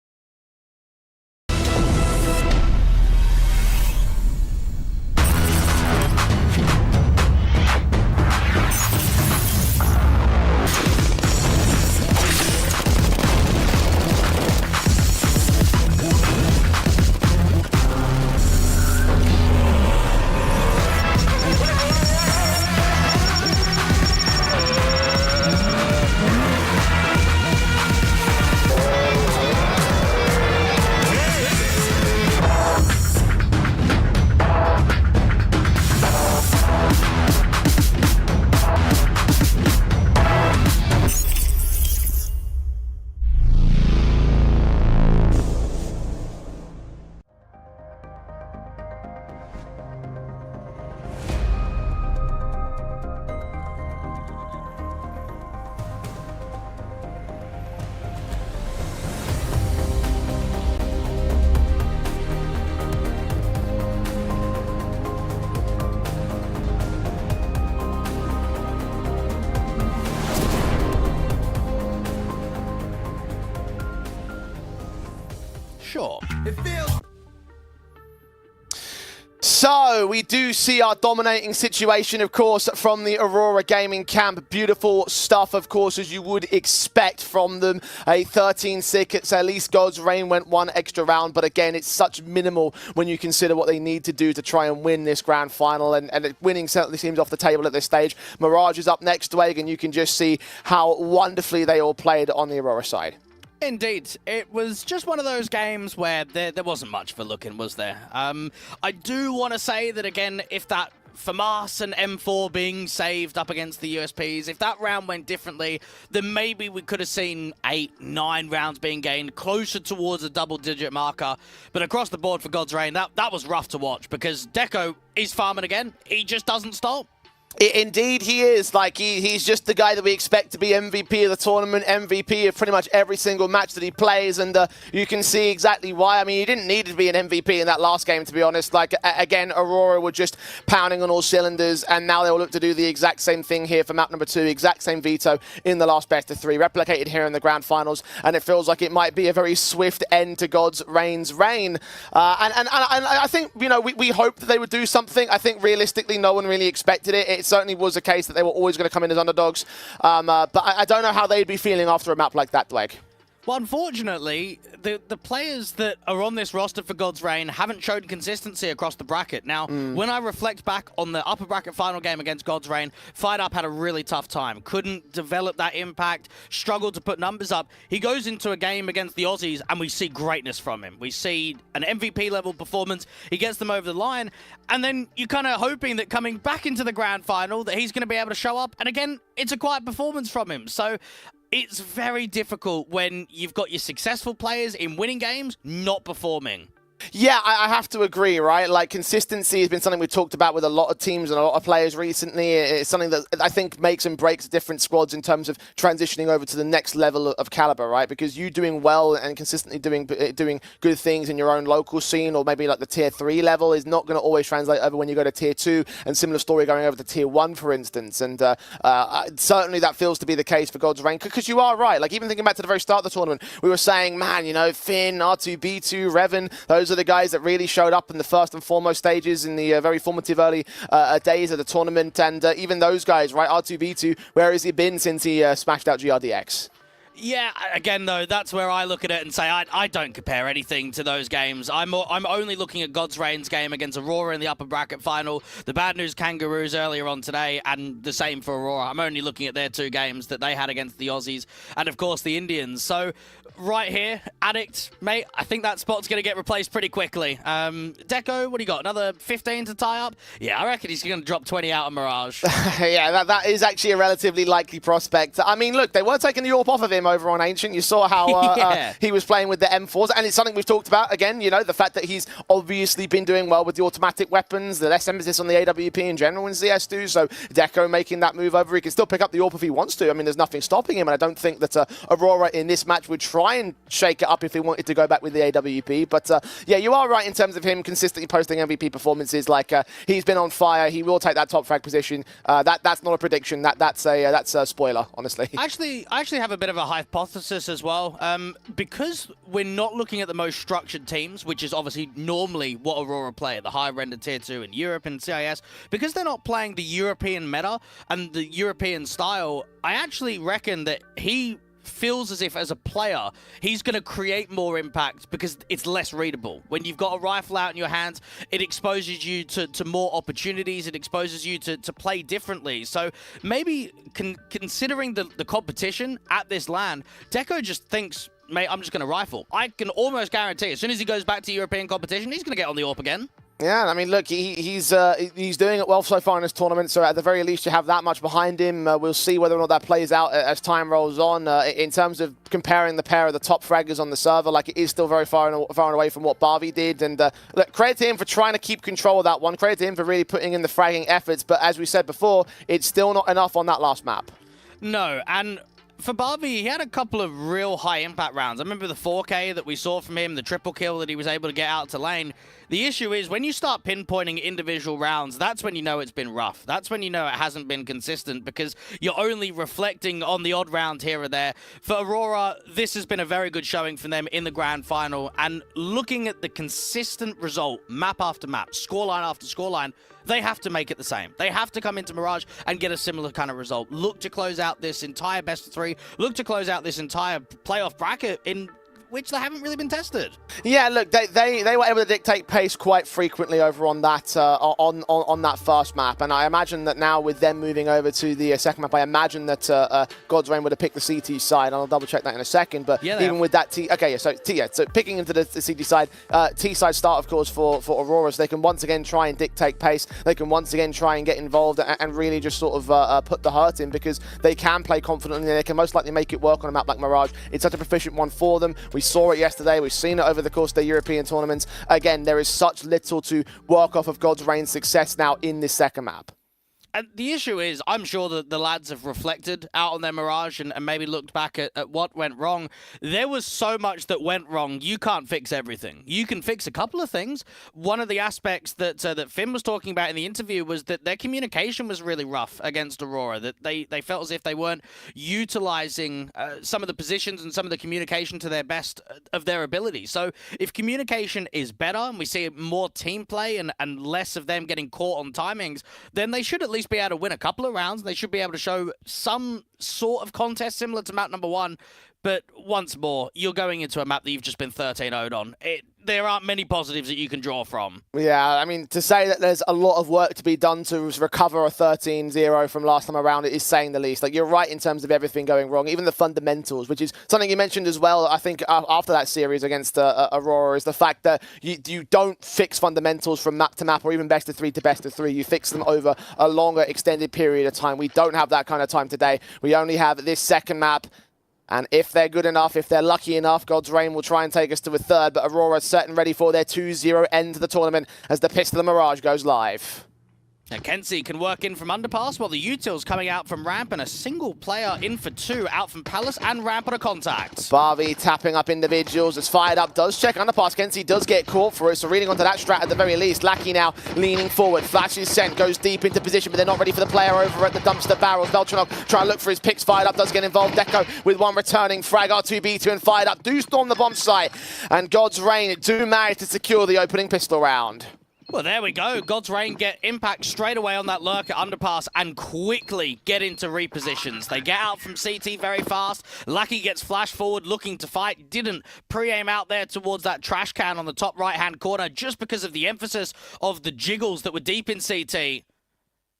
Sure. It feels. So, we do see our dominating situation, of course, from the Aurora Gaming camp. Beautiful stuff, of course, as you would expect from them. A 13-6, at least God's Reign went one extra round, but again, it's such minimal when you consider what they need to do to try and win this grand final, and winning certainly seems off the table at this stage. Mirage is up next, Dwayne, and you can just see how wonderfully they all played on the Aurora side. Indeed. It was just one of those games where there wasn't much for looking, was there? I do want to say that, again, if that FAMAS and M4 being saved up against the USPs, if that round went differently, then maybe we could have seen 8, 9 rounds being gained, closer towards a double-digit marker. But across the board for God's Reign, that was rough to watch, because Deco is farming again. He just doesn't stop. Indeed, he is. Like, he's just the guy that we expect to be MVP of the tournament, MVP of pretty much every single match that he plays, and you can see exactly why. I mean, he didn't need to be an MVP in that last game, to be honest. Like, again, Aurora were just pounding on all cylinders, and now they will look to do the exact same thing here for map number 2, exact same veto in the last best of 3, replicated here in the grand finals, and it feels like it might be a very swift end to God's Reign's reign. And I think, you know, we hoped that they would do something. I think realistically, no one really expected it. It certainly was a case that they were always going to come in as underdogs. But I don't know how they'd be feeling after a map like that, Dweg. Well, unfortunately, the players that are on this roster for God's Reign haven't shown consistency across the bracket. Now, when I reflect back on the upper bracket final game against God's Reign, Fight Up had a really tough time. Couldn't develop that impact, struggled to put numbers up. He goes into a game against the Aussies, and we see greatness from him. We see an MVP-level performance. He gets them over the line, and then you're kind of hoping that coming back into the grand final that he's going to be able to show up. And again, it's a quiet performance from him. So it's very difficult when you've got your successful players in winning games not performing. Yeah, I have to agree, right? Like, consistency has been something we've talked about with a lot of teams and a lot of players recently. It's something that I think makes and breaks different squads in terms of transitioning over to the next level of caliber, right? Because you doing well and consistently doing good things in your own local scene, or maybe like the tier 3 level, is not going to always translate over when you go to tier 2, and similar story going over to tier 1, for instance. And certainly that feels to be the case for God's Reign, because you are right. Like, even thinking back to the very start of the tournament, we were saying, man, you know, Finn, R2B2, Revan, those are the guys that really showed up in the first and foremost stages in the very formative early days of the tournament. And even those guys, right, R2B2, where has he been since he smashed out GRDX? Yeah, again, though, that's where I look at it and say I don't compare anything to those games. I'm only looking at God's Reign's game against Aurora in the upper bracket final, the Bad News Kangaroos earlier on today, and the same for Aurora. I'm only looking at their 2 games that they had against the Aussies and, of course, the Indians. So, right here, Addict, mate, I think that spot's going to get replaced pretty quickly. Deco, what do you got? Another 15 to tie up? Yeah, I reckon he's going to drop 20 out of Mirage. Yeah, that is actually a relatively likely prospect. I mean, look, they were taking the AWP off of him over on Ancient. You saw how he was playing with the M4s, and it's something we've talked about. Again, you know, the fact that he's obviously been doing well with the automatic weapons, the less emphasis on the AWP in general in CS2, so Deco making that move over. He can still pick up the AWP if he wants to. I mean, there's nothing stopping him, and I don't think that Aurora in this match would try and shake it up if he wanted to go back with the AWP. But yeah, you are right in terms of him consistently posting MVP performances. Like, he's been on fire. He will take that top frag position. That's not a prediction. That's a spoiler, honestly. I actually have a bit of a hypothesis as well. Because we're not looking at the most structured teams, which is obviously normally what Aurora play at the higher end of tier 2 in Europe and CIS, because they're not playing the European meta and the European style, I actually reckon that he feels as if, as a player, he's going to create more impact because it's less readable. When you've got a rifle out in your hands, it exposes you to more opportunities. It exposes you to play differently. So maybe considering the competition at this LAN, Deco just thinks, mate, I'm just going to rifle. I can almost guarantee as soon as he goes back to European competition, he's going to get on the AWP again. Yeah, I mean, look, he's doing it well so far in this tournament, so at the very least you have that much behind him. We'll see whether or not that plays out as time rolls on. In terms of comparing the pair of the top fraggers on the server, like, it is still very far and away from what Barbie did. And look, credit to him for trying to keep control of that one. Credit to him for really putting in the fragging efforts. But as we said before, it's still not enough on that last map. No, and for Barbie, he had a couple of real high-impact rounds. I remember the 4K that we saw from him, the triple kill that he was able to get out to lane. The issue is, when you start pinpointing individual rounds, that's when you know it's been rough. That's when you know it hasn't been consistent, because you're only reflecting on the odd round here or there. For Aurora, this has been a very good showing for them in the grand final, and looking at the consistent result, map after map, scoreline after scoreline, they have to make it the same. They have to come into Mirage and get a similar kind of result. Look to close out this entire best of 3. Look to close out this entire playoff bracket in which they haven't really been tested. Yeah, look, they were able to dictate pace quite frequently over on that on that first map, and I imagine that now with them moving over to the second map, I imagine that God's Reign would have picked the CT side. I'll double check that in a second. But yeah, even with that so picking into the CT side, T side start of course for Aurora, so they can once again try and dictate pace. They can once again try and get involved and really just sort of put the hurt in, because they can play confidently. They can most likely make it work on a map like Mirage. It's such a proficient one for them. We saw it yesterday. We've seen it over the course of the European tournaments. Again, there is such little to work off of God's Reign's success now in this second map. And the issue is, I'm sure that the lads have reflected out on their Mirage and maybe looked back at what went wrong. There was so much that went wrong. You can't fix everything. You can fix a couple of things. One of the aspects that that Finn was talking about in the interview was that their communication was really rough against Aurora, that they felt as if they weren't utilizing some of the positions and some of the communication to their best of their ability. So if communication is better and we see more team play and less of them getting caught on timings, then they should at least be able to win a couple of rounds. They should be able to show some sort of contest similar to map number 1. But once more, you're going into a map that you've just been 13-0'd on. There aren't many positives that you can draw from. Yeah, I mean, to say that there's a lot of work to be done to recover a 13-0 from last time around, it is saying the least. Like, you're right in terms of everything going wrong, even the fundamentals, which is something you mentioned as well, I think, after that series against Aurora, is the fact that you don't fix fundamentals from map to map or even best of 3 to best of 3. You fix them over a longer, extended period of time. We don't have that kind of time today. We only have this second map. And if they're good enough, if they're lucky enough, God's Reign will try and take us to a third. But Aurora's certain ready for their 2-0 end to the tournament as the Pistol of Mirage goes live. Now, Kenzie can work in from underpass while the Util's coming out from ramp, and a single player in for 2 out from Palace and ramp on a contact. Barbie tapping up individuals as Fired Up does check underpass. Kenzie does get caught for it, so reading onto that strat at the very least. Lackey now leaning forward. Flash is sent, goes deep into position, but they're not ready for the player over at the dumpster barrels. Veltranov trying to look for his picks. Fired Up does get involved. Deco with one returning. Frag R2B2 and Fired Up do storm the bomb site. And God's Reign do manage to secure the opening pistol round. Well, there we go. God's Reign get impact straight away on that lurk at underpass and quickly get into repositions. They get out from CT very fast. Lucky gets flashed forward looking to fight. Didn't pre-aim out there towards that trash can on the top right-hand corner just because of the emphasis of the jiggles that were deep in CT.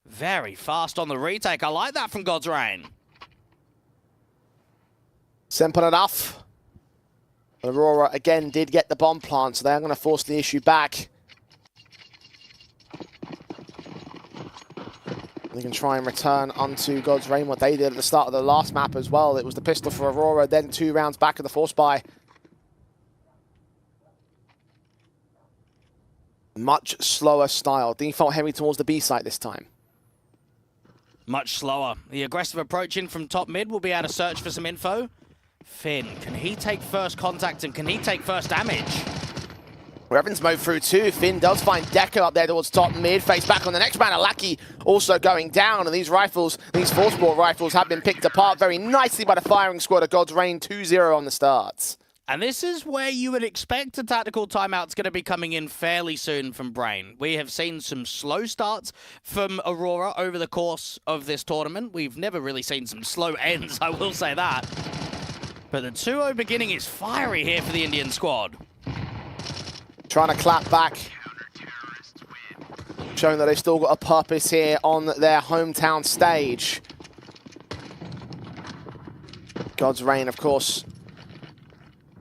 Very fast on the retake. I like that from God's Reign. Simple enough. Aurora again did get the bomb plant, so they're going to force the issue back. They can try and return onto God's Reign what they did at the start of the last map as well. It was the pistol for Aurora, then 2 rounds back of the force buy. Much slower style. Default heavy towards the B site this time. Much slower. The aggressive approach in from top mid will be able to search for some info. Finn, can he take first contact and can he take first damage? Revan's mowed through 2. Finn does find Deco up there towards top mid. Face back on the next man. Alaki also going down. And these rifles, these force-bore rifles have been picked apart very nicely by the firing squad of God's Reign. 2-0 on the starts. And this is where you would expect a tactical timeout's going to be coming in fairly soon from Brain. We have seen some slow starts from Aurora over the course of this tournament. We've never really seen some slow ends, I will say that. But the 2-0 beginning is fiery here for the Indian squad. Trying to clap back. Showing that they've still got a purpose here on their hometown stage. God's Reign, of course,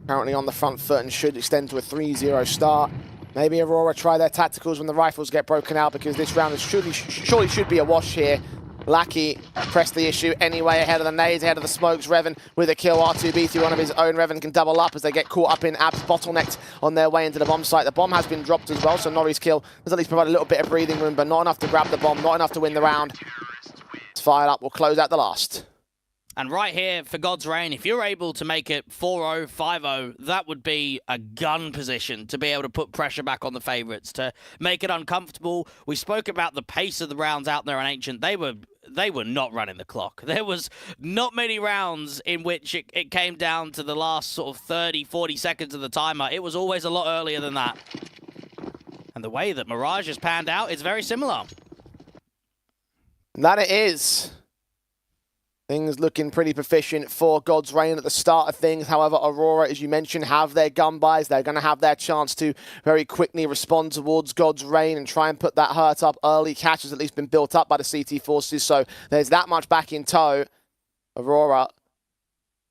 currently on the front foot and should extend to a 3-0 start. Maybe Aurora try their tacticals when the rifles get broken out, because this round surely should be a wash here. Lackey pressed the issue anyway, ahead of the nades, ahead of the smokes. Revan with a kill. R2B through one of his own. Revan can double up as they get caught up in Abs bottlenecked on their way into the bomb site. The bomb has been dropped as well, so Norrie's kill does at least provide a little bit of breathing room, but not enough to grab the bomb, not enough to win the round. It's Fired Up will close out the last. And right here for God's Reign, if you're able to make it 4-0, 5-0, that would be a gun position to be able to put pressure back on the favourites, to make it uncomfortable. We spoke about the pace of the rounds out there on Ancient. They were not running the clock. There was not many rounds in which it came down to the last sort of 30, 40 seconds of the timer. It was always a lot earlier than that. And the way that Mirage has panned out is very similar. That it is. Things looking pretty proficient for God's Reign at the start of things. However, Aurora, as you mentioned, have their gun buys. They're going to have their chance to very quickly respond towards God's Reign and try and put that hurt up early. Catch has at least been built up by the CT forces, so there's that much back in tow. Aurora,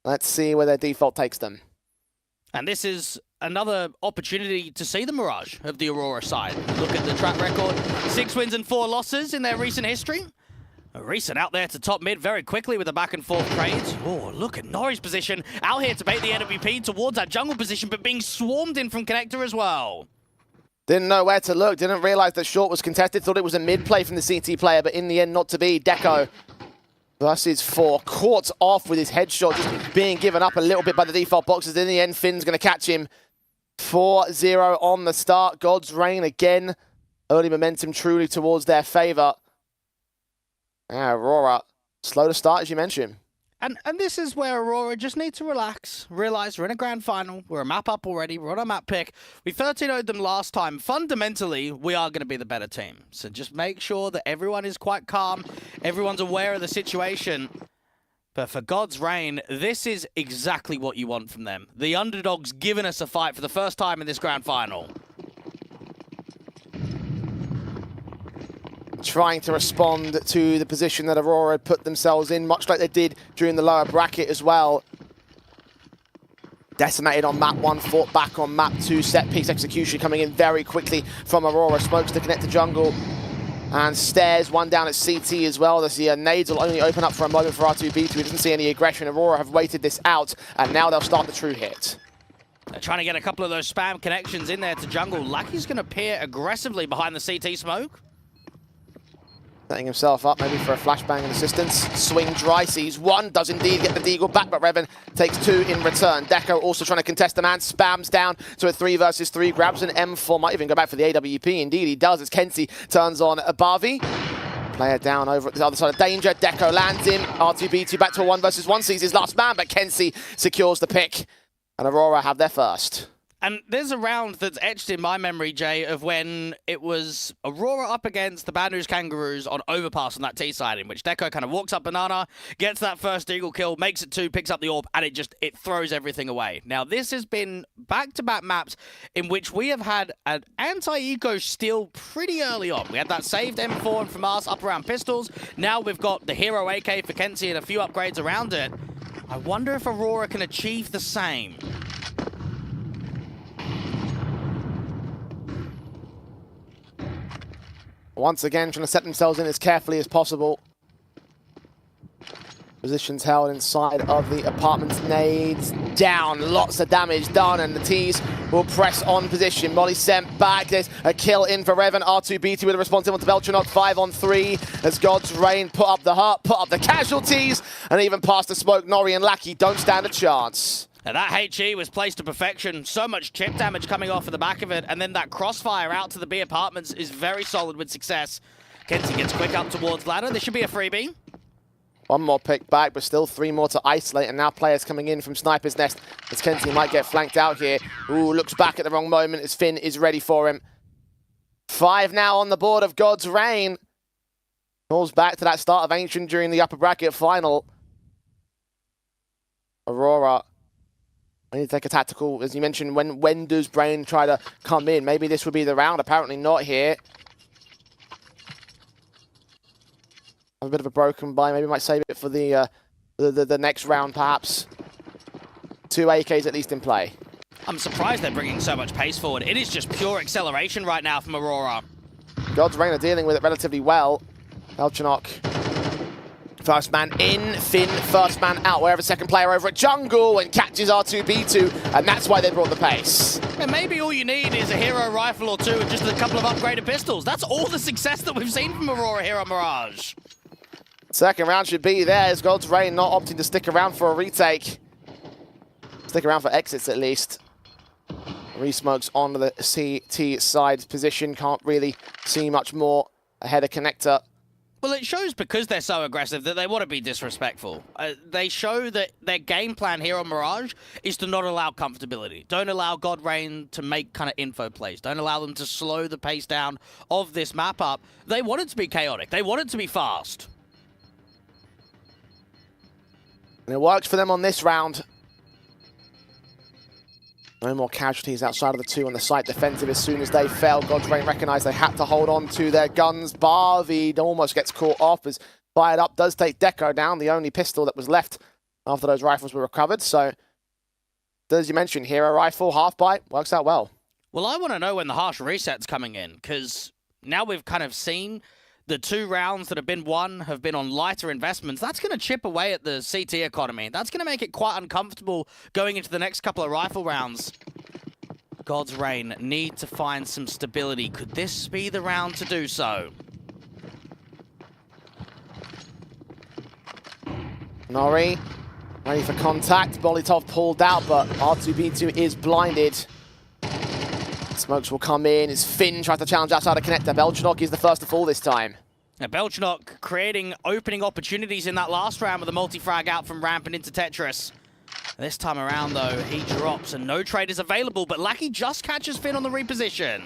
let's see where their default takes them. And this is another opportunity to see the Mirage of the Aurora side. Look at the track record. 6 wins and 4 losses in their recent history. Recent out there to top mid very quickly with the back and forth trades. Oh, look at Nori's position. Out here to bait the NWP towards that jungle position, but being swarmed in from Connector as well. Didn't know where to look. Didn't realize that short was contested. Thought it was a mid play from the CT player, but in the end, not to be. Deco versus 4. Caught off with his headshot, just being given up a little bit by the default boxes. In the end, Finn's going to catch him. 4-0 on the start. God's Reign again. Early momentum truly towards their favor. Aurora, slow to start, as you mentioned. And this is where Aurora just need to relax, realize we're in a grand final, we're a map up already, we're on a map pick. We 13-0'd them last time. Fundamentally, we are going to be the better team. So just make sure that everyone is quite calm, everyone's aware of the situation. But for God's Reign, this is exactly what you want from them. The underdogs giving us a fight for the first time in this grand final. Trying to respond to the position that Aurora had put themselves in, much like they did during the lower bracket as well. Decimated on map 1, fought back on map 2. Set piece execution coming in very quickly from Aurora. Smokes to connect to jungle. And stairs, one down at CT as well. The nades will only open up for a moment for R2B2. We didn't see any aggression. Aurora have waited this out, and now they'll start the true hit. They're trying to get a couple of those spam connections in there to jungle. Lucky's going to peer aggressively behind the CT smoke. Setting himself up maybe for a flashbang and assistance. Swing dry, sees 1, does indeed get the deagle back, but Revan takes 2 in return. Deco also trying to contest the man, spams down to a 3 versus 3, grabs an M4, might even go back for the AWP. Indeed he does, as Kenzie turns on Abavi. Player down over at the other side of danger. Deco lands him. R2B2 back to a 1 versus 1, sees his last man, but Kenzie secures the pick. And Aurora have their first. And there's a round that's etched in my memory, Jay, of when it was Aurora up against the Bad News Kangaroos on Overpass on that T side, in which Deco kind of walks up Banana, gets that first eagle kill, makes it 2, picks up the orb, and it throws everything away. Now, this has been back-to-back maps in which we have had an anti-eco steal pretty early on. We had that saved M4 from us up around pistols. Now we've got the Hero AK for Kenzie and a few upgrades around it. I wonder if Aurora can achieve the same. Once again, trying to set themselves in as carefully as possible. Positions held inside of the apartments. Nades down, lots of damage done, and the T's will press on position. Molly sent back. There's a kill in for Revan. R2B2 with a response into Beltranok. 5 on 3 as God's Reign put up the hurt, put up the casualties, and even past the smoke. Nori and Lackey don't stand a chance. Now that HE was placed to perfection. So much chip damage coming off of the back of it. And then that crossfire out to the B apartments is very solid with success. Kenzie gets quick up towards ladder. This should be a freebie. 1 more pick back, but still 3 more to isolate. And now players coming in from Sniper's Nest as Kenzie might get flanked out here. Ooh, looks back at the wrong moment as Finn is ready for him. 5 now on the board of God's Reign. Calls back to that start of Ancient during the upper bracket final. Aurora. I need to take a tactical, as you mentioned, when does Brain try to come in? Maybe this would be the round, apparently not here. A bit of a broken buy, maybe might save it for the next round, perhaps. 2 AKs at least in play. I'm surprised they're bringing so much pace forward. It is just pure acceleration right now from Aurora. God's Reign are dealing with it relatively well. Elchanok. First man in, Finn, first man out. Wherever second player over at jungle and catches R2B2, and that's why they brought the pace. And maybe all you need is a hero rifle or 2 and just a couple of upgraded pistols. That's all the success that we've seen from Aurora here on Mirage. Second round should be there as God's Reign not opting to stick around for a retake. Stick around for exits at least. Resmokes on the CT side position. Can't really see much more ahead of Connector. Well, it shows because they're so aggressive that they want to be disrespectful. They show that their game plan here on Mirage is to not allow comfortability. Don't allow God Reign to make kind of info plays. Don't allow them to slow the pace down of this map up. They want it to be chaotic. They want it to be fast. And it worked for them on this round. No more casualties outside of the 2 on the site. Defensive as soon as they fell. God's Reign recognised they had to hold on to their guns. Barvi almost gets caught off as fired up. Does take Deco down, the only pistol that was left after those rifles were recovered. So, as you mentioned, hero rifle, half bite, works out well. Well, I want to know when the harsh reset's coming in, because now we've kind of seen the 2 rounds that have been won have been on lighter investments. That's going to chip away at the CT economy. That's going to make it quite uncomfortable going into the next couple of rifle rounds. God's Reign need to find some stability. Could this be the round to do so? Nori, ready for contact. Bolitov pulled out, but R2B2 is blinded. Smokes will come in as Finn tries to challenge outside of connector. Belchenok is the first to fall this time. Now, Belchenok creating opening opportunities in that last round with a multi-frag out from ramp and into Tetris. This time around, though, he drops and no trade is available, but Lackey just catches Finn on the reposition.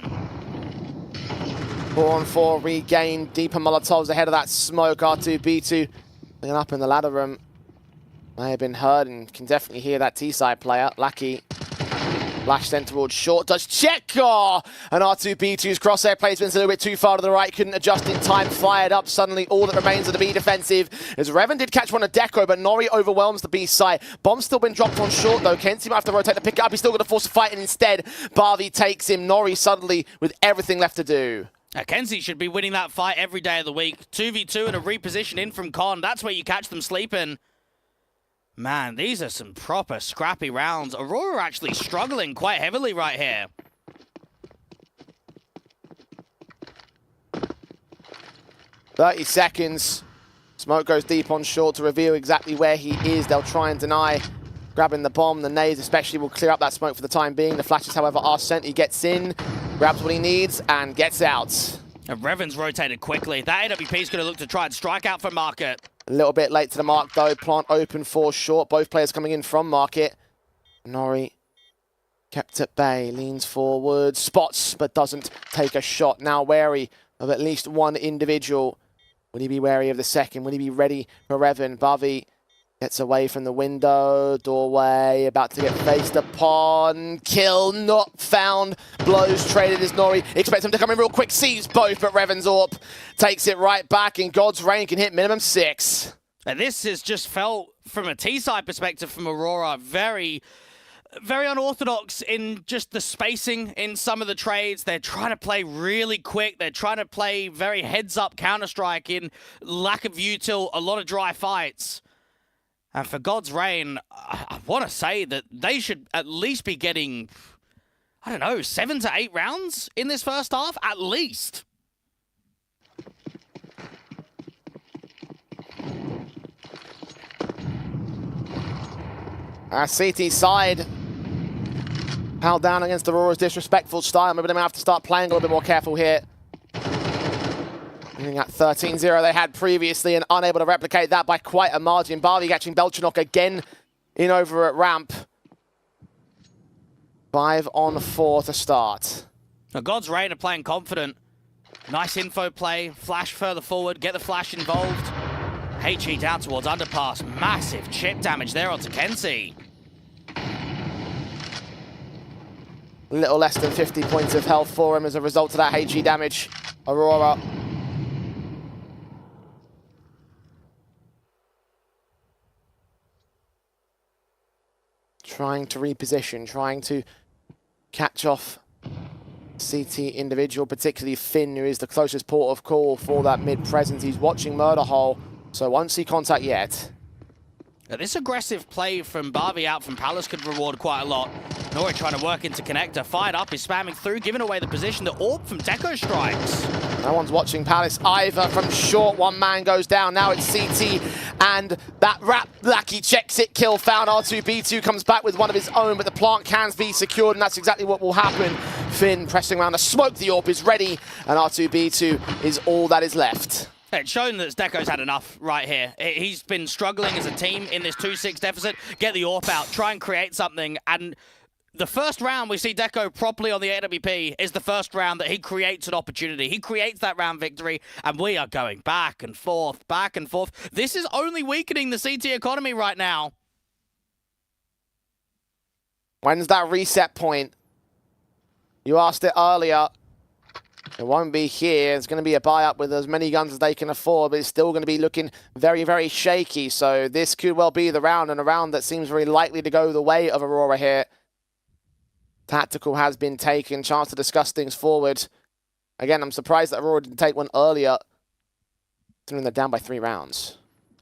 4-on-4 regain. Deeper Molotovs ahead of that smoke. R2B2 looking up in the ladder room. May have been heard and can definitely hear that T-side player. Lackey flash sent towards short, does check! Oh! And R2B2's crosshair placement's a little bit too far to the right, couldn't adjust in time, fired up. Suddenly all that remains of the B defensive, as Revan did catch one of Deco, but Nori overwhelms the B site. Bomb's still been dropped on short though. Kenzie might have to rotate to pick it up, he's still going to force a fight, and instead, Barvi takes him. Nori suddenly with everything left to do. Kenzie should be winning that fight every day of the week. 2v2 and a reposition in from Con, that's where you catch them sleeping. Man, these are some proper scrappy rounds. Aurora actually struggling quite heavily right here. "30 seconds. Smoke goes deep on short to reveal exactly where he is. They'll try and deny grabbing the bomb. The nades especially will clear up that smoke for the time being. The flashes, however, are sent. He gets in, grabs what he needs, and gets out. And Revan's rotated quickly. That AWP is going to look to try and strike out for Market. A little bit late to the mark, though. Plant open for short. Both players coming in from Market. Nori kept at bay, leans forward, spots, but doesn't take a shot. Now wary of at least one individual. Would he be wary of the second? Would he be ready for Revan? Bavi gets away from the window, doorway, about to get faced upon. Kill not found. Blows traded as Nori expects him to come in real quick. Sees both, but Revan's AWP takes it right back, and God's Reign can hit minimum 6. And this has just felt, from a T-side perspective from Aurora, very unorthodox in just the spacing in some of the trades. They're trying to play really quick. They're trying to play very heads-up Counter-Strike in lack of util, a lot of dry fights. And for God's Reign, I want to say that they should at least be getting, I don't know, 7 to 8 rounds in this first half, at least. CT side, held down against Aurora's disrespectful style. Maybe they might have to start playing a little bit more careful here. Looking at 13-0 they had previously and unable to replicate that by quite a margin. Barvi catching Belchenok again in over at ramp. 5-on-4 to start. Now God's Reign are playing confident. Nice info play, flash further forward, get the flash involved. HE down towards underpass, massive chip damage there onto Kenzie. A little less than 50 points of health for him as a result of that HE damage. Aurora trying to reposition, trying to catch off CT individual, particularly Finn, who is the closest port of call for that mid presence. He's watching Murder Hole, so won't see contact yet. Now, this aggressive play from Barvi out from Palace could reward quite a lot. Nori trying to work into connector, fired up, is spamming through, giving away the position. The AWP from Deco strikes. No one's watching Palace either. From short, one man goes down. Now it's CT, and that Rap Lackey checks it. Kill found. R2B2 comes back with one of his own, but the plant can be secured, and that's exactly what will happen. Finn pressing around the smoke. The AWP is ready, and R2B2 is all that is left. It's shown that Deco's had enough right here. He's been struggling as a team in this 2-6 deficit. Get the AWP out, try and create something, and the first round we see Deco properly on the AWP is the first round that he creates an opportunity. He creates that round victory, and we are going back and forth, back and forth. This is only weakening the CT economy right now. When's that reset point? You asked it earlier. It won't be here. It's going to be a buy-up with as many guns as they can afford, but it's still going to be looking very, very shaky. So this could well be the round, and a round that seems very likely to go the way of Aurora here. Tactical has been taken. Chance to discuss things forward. Again, I'm surprised that Aurora didn't take one earlier, considering they're down by 3 rounds.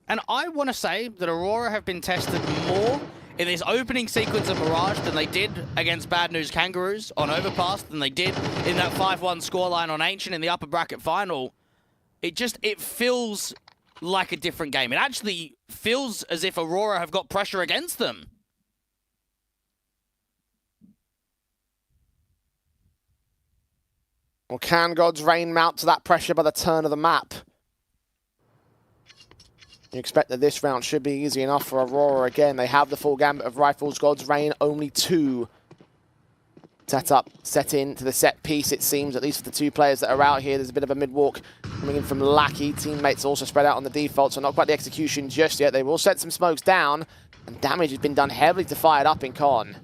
And I want to say that Aurora have been tested more in this opening sequence of Mirage than they did against Bad News Kangaroos on Overpass, than they did in that 5-1 scoreline on Ancient in the upper bracket final. It feels like a different game. It actually feels as if Aurora have got pressure against them. Well, can God's Reign mount to that pressure by the turn of the map? You expect that this round should be easy enough for Aurora again. They have the full gambit of rifles. God's Reign only 2 set in to the set piece, it seems, at least for the 2 players that are out here. There's a bit of a mid-walk coming in from Lackey. Teammates also spread out on the default, so not quite the execution just yet. They will set some smokes down, and damage has been done heavily to fire it up in Con.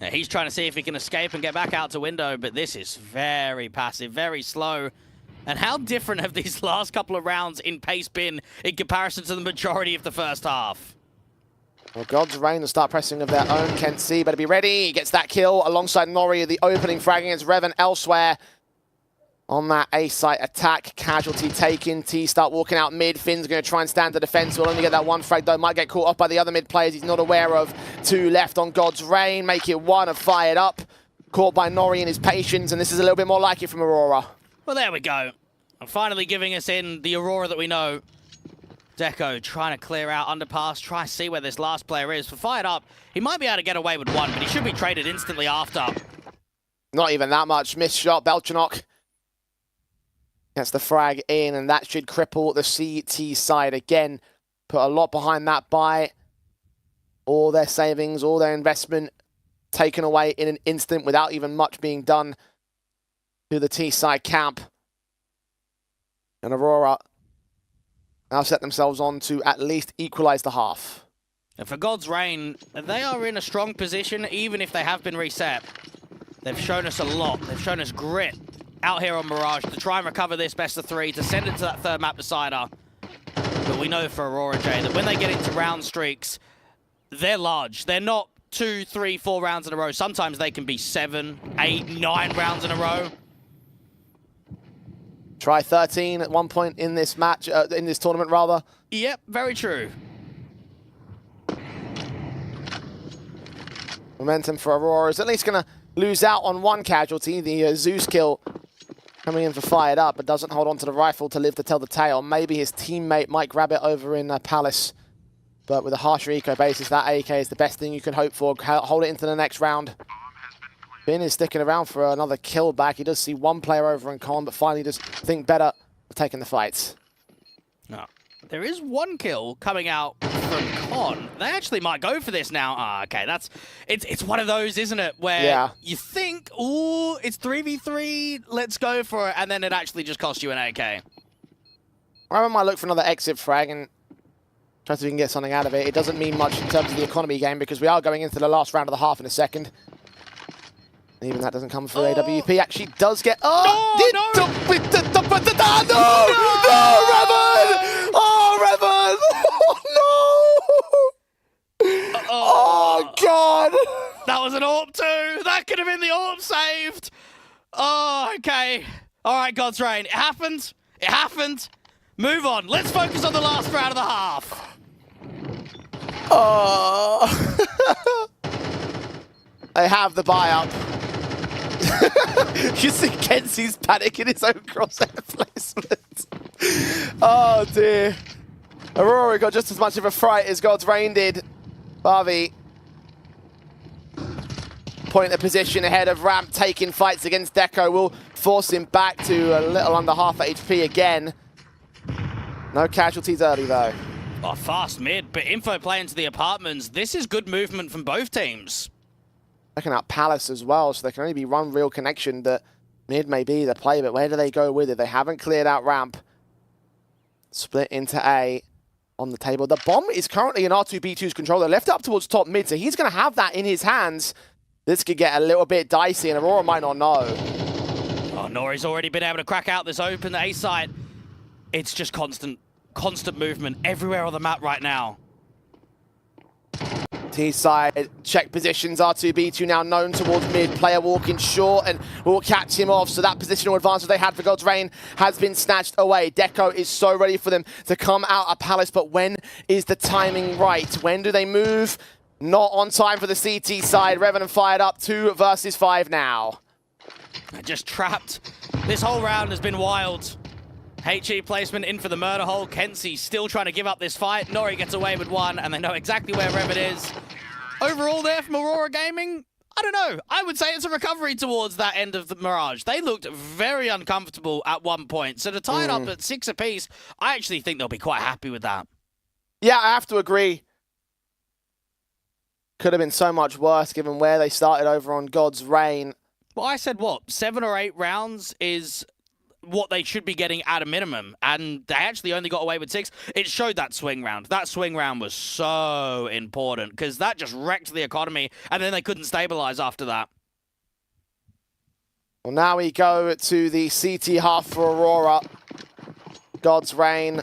Yeah, he's trying to see if he can escape and get back out to window, but this is very passive, very slow. And how different have these last couple of rounds in pace been in comparison to the majority of the first half? Well, God's Reign will start pressing of their own. Kent C better be ready. He gets that kill alongside Nori, the opening frag against Revan elsewhere. On that A-site attack, casualty taken. T start walking out mid. Finn's going to try and stand to defense. Will only get that 1 frag though. Might get caught up by the other mid players he's not aware of. 2 left on God's Reign. Make it 1 and fired up. Caught by Nori in his patience, and this is a little bit more like it from Aurora. Well, there we go. And finally giving us in the Aurora that we know. Deco trying to clear out underpass, try to see where this last player is. For fired up, he might be able to get away with 1, but he should be traded instantly after. Not even that much. Missed shot. Belchanok gets the frag in, and that should cripple the CT side again. Put a lot behind that buy. All their savings, all their investment taken away in an instant without even much being done to the T side camp. And Aurora now set themselves on to at least equalize the half. And for God's Reign, they are in a strong position, even if they have been reset. They've shown us a lot. They've shown us grit out here on Mirage to try and recover this best of 3, to send it to that 3rd map decider. But we know for Aurora, Jay, that when they get into round streaks, they're large. They're not 2, 3, 4 rounds in a row. Sometimes they can be 7, 8, 9 rounds in a row. Try 13 at one point in this match, in this tournament rather. Yep, very true. Momentum for Aurora is at least going to lose out on 1 casualty. The Zeus kill coming in for fired up, but doesn't hold on to the rifle to live to tell the tale. Maybe his teammate might grab it over in Palace. But with a harsher eco basis, that AK is the best thing you can hope for. Hold it into the next round. Finn is sticking around for another kill back. He does see 1 player over in Con, but finally does think better of taking the fights. No. There is 1 kill coming out from Con. They actually might go for this now. Okay, it's one of those, isn't it? Where you think, ooh, it's 3v3, let's go for it, and then it actually just costs you an AK. I might look for another exit frag and try to see if we can get something out of it. It doesn't mean much in terms of the economy game because we are going into the last round of the half in a second. Even that doesn't come through. AWP actually does get... Oh, no, no! Revan! Oh, Revan! Oh, no! Oh, God! That was an AWP too! That could have been the AWP saved! Oh, okay. All right, God's Reign. It happened. It happened. Move on. Let's focus on the last round of the half. Oh. They have the buy-up. You see Kenzie's panic in his own crosshair placement. Oh dear. Aurora got just as much of a fright as God's Reign did. Barbie. Point the position ahead of Ramp, taking fights against Deco. Will force him back to a little under half HP again. No casualties early though. Oh, fast mid, but info play into the apartments. This is good movement from both teams. Checking out Palace as well, so there can only be one real connection that mid may be the play, but where do they go with it? They haven't cleared out ramp. Split into A on the table. The bomb is currently in R2B2's control. They left it up towards top mid, so he's going to have that in his hands. This could get a little bit dicey, and Aurora might not know. Oh, Nori's already been able to crack out this open A side. It's just constant movement everywhere on the map right now. T-side check positions. R2B2 now known towards mid. Player walking short and will catch him off. So that positional advantage they had for God's Reign has been snatched away. Deco is so ready for them to come out of Palace, but when is the timing right? When do they move? Not on time for the CT side. Revenant fired up 2 versus 5 now. Just trapped. This whole round has been wild. HE placement in for the murder hole. Kenzie still trying to give up this fight. Nori gets away with 1, and they know exactly where Revit is. Overall there from Aurora Gaming, I don't know. I would say it's a recovery towards that end of the Mirage. They looked very uncomfortable at one point. So to tie it up at 6 apiece, I actually think they'll be quite happy with that. Yeah, I have to agree. Could have been so much worse given where they started over on God's Reign. Well, I said, what, 7 or 8 rounds is what they should be getting at a minimum, and they actually only got away with 6. It showed that swing round. That swing round was so important, because that just wrecked the economy, and then they couldn't stabilize after that. Well, now we go to the CT half for Aurora. God's Reign.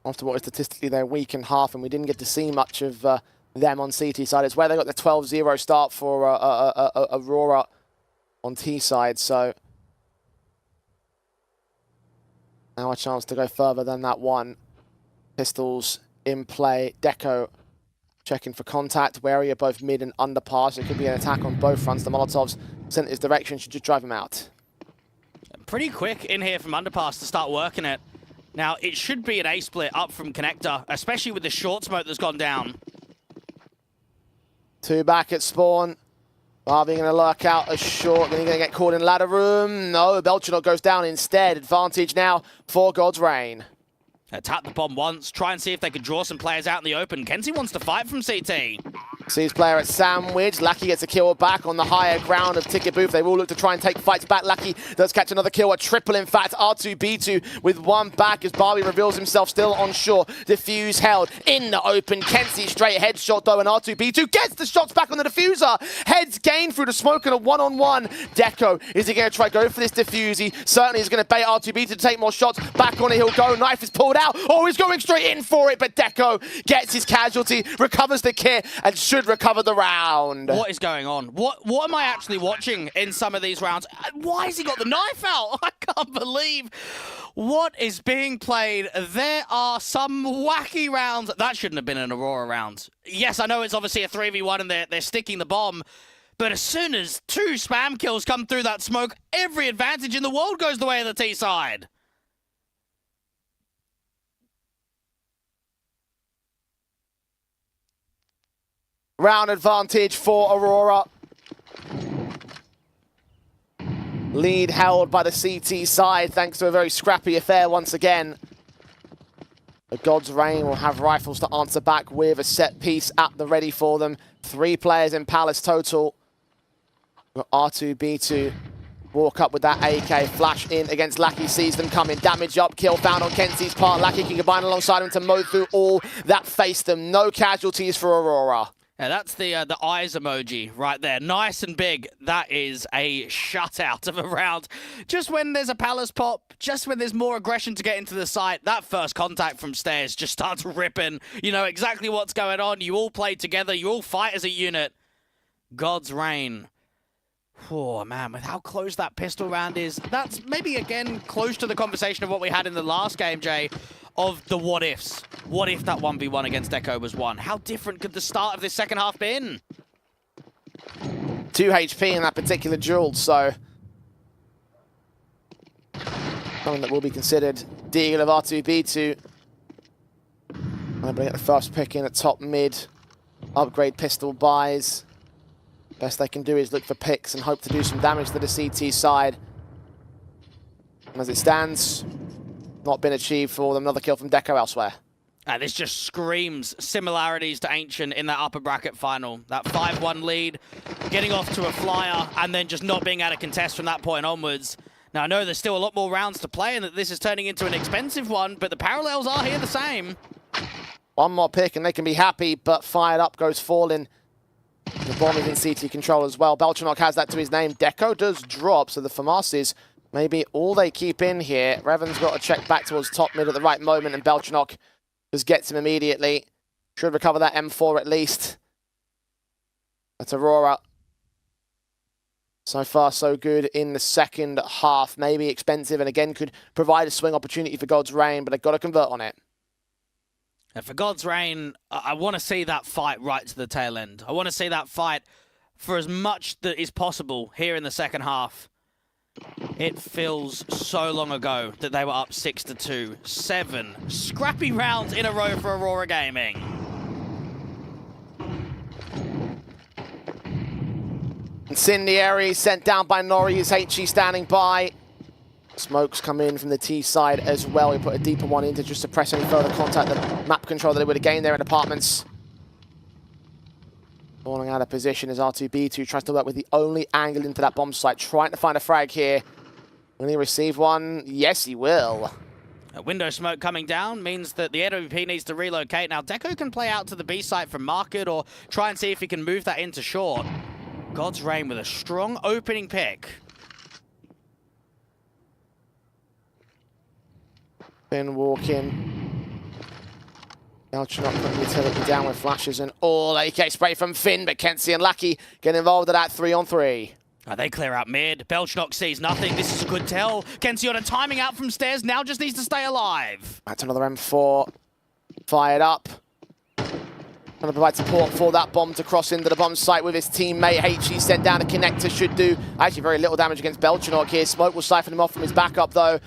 After what is statistically their week and half, and we didn't get to see much of them on CT side. It's where they got the 12-0 start for Aurora on T side, so now a chance to go further than that one. Pistols in play. Deco checking for contact, wary of both mid and underpass. It could be an attack on both fronts. The Molotovs sent his direction, should just drive him out. Pretty quick in here from underpass to start working it. Now, it should be an A split up from connector, especially with the short smoke that's gone down. 2 back at spawn. Barbie going to lurk out a short, then he's going to get caught in ladder room. No, Belchernot goes down instead. Advantage now for God's Reign. Tap the bomb once, try and see if they could draw some players out in the open. Kenzie wants to fight from CT. Sees player at Sandwich. Lucky gets a kill back on the higher ground of Ticket Booth. They will look to try and take fights back. Lucky does catch another kill, a triple in fact. R2B2 with 1 back as Barbie reveals himself still on shore. Diffuse held in the open. Kenzie straight headshot though, and R2B2 gets the shots back on the diffuser. Heads gained through the smoke and a 1-on-1. Deco, is he going to try go for this diffuse? He certainly is going to bait R2B2 to take more shots. Back on it he'll go. Knife is pulled out. Oh, he's going straight in for it, but Deco gets his casualty, recovers the kit, and should recover the round. What is going on? What am I actually watching in some of these rounds? Why has he got the knife out? I can't believe what is being played. There are some wacky rounds. That shouldn't have been an Aurora round. Yes, I know it's obviously a 3v1 and they're sticking the bomb, but as soon as 2 spam kills come through that smoke, every advantage in the world goes the way of the T side. Round advantage for Aurora. Lead held by the CT side thanks to a very scrappy affair once again. The God's Reign will have rifles to answer back with, a set piece at the ready for them. 3 players in Palace total. R2B2 walk up with that AK, flash in against Lackey, sees them coming. Damage up, kill found on Kenzie's part. Lackey can combine alongside him to mow through all that face them. No casualties for Aurora. Yeah, that's the eyes emoji right there. Nice and big. That is a shutout of a round. Just when there's a Palace pop, just when there's more aggression to get into the site, that first contact from stairs just starts ripping. You know exactly what's going on. You all play together. You all fight as a unit. God's Reign. Oh, man, with how close that pistol round is, that's maybe, again, close to the conversation of what we had in the last game, Jay, of the what-ifs. What if that 1v1 against Deco was won? How different could the start of this second half been? 2 HP in that particular duel, so something that will be considered. Deal of R2B2. Able to get the first pick in at top mid. Upgrade pistol buys. Best they can do is look for picks and hope to do some damage to the CT side. And as it stands, not been achieved for them. Another kill from Deco elsewhere. This just screams similarities to Ancient in that upper bracket final. That 5-1 lead, getting off to a flyer, and then just not being able to contest from that point onwards. Now, I know there's still a lot more rounds to play and that this is turning into an expensive one, but the parallels are here the same. One more pick and they can be happy, but fired up goes Fallen. The bomb is in CT control as well. Belchanok has that to his name. Deco does drop, so the FAMASs maybe all they keep in here. Revan's got to check back towards top mid at the right moment, and Belchanok just gets him immediately. Should recover that M4 at least. That's Aurora. So far, so good in the second half. Maybe expensive, and again, could provide a swing opportunity for God's Reign, but they've got to convert on it. And for God's Reign, I want to see that fight right to the tail end. I want to see that fight for as much that is possible here in the second half. It feels so long ago that they were up 6-2. 7 scrappy rounds in a row for Aurora Gaming. Incendiary sent down by Nori. Is HE standing by? Smokes come in from the T side as well. We put a deeper one in to just suppress any further contact. The map control that they would have gained there in apartments. Falling out of position as R2B2 tries to work with the only angle into that bomb site, trying to find a frag here. Will he receive one? Yes, he will. A window smoke coming down means that the AWP needs to relocate. Now, Deco can play out to the B site from Market or try and see if he can move that into short. God's Reign with a strong opening pick. Finn walking. Belchanok putting utility down with flashes and all. AK spray from Finn, but Kenzie and Lucky get involved at that 3-on-3. They clear out mid. Belchanok sees nothing. This is a good tell. Kenziona timing out from stairs. Now just needs to stay alive. That's another M4. Fired up. Trying to provide support for that bomb to cross into the bomb site with his teammate. HE sent down a connector. Should do actually very little damage against Belchanok here. Smoke will siphon him off from his backup though.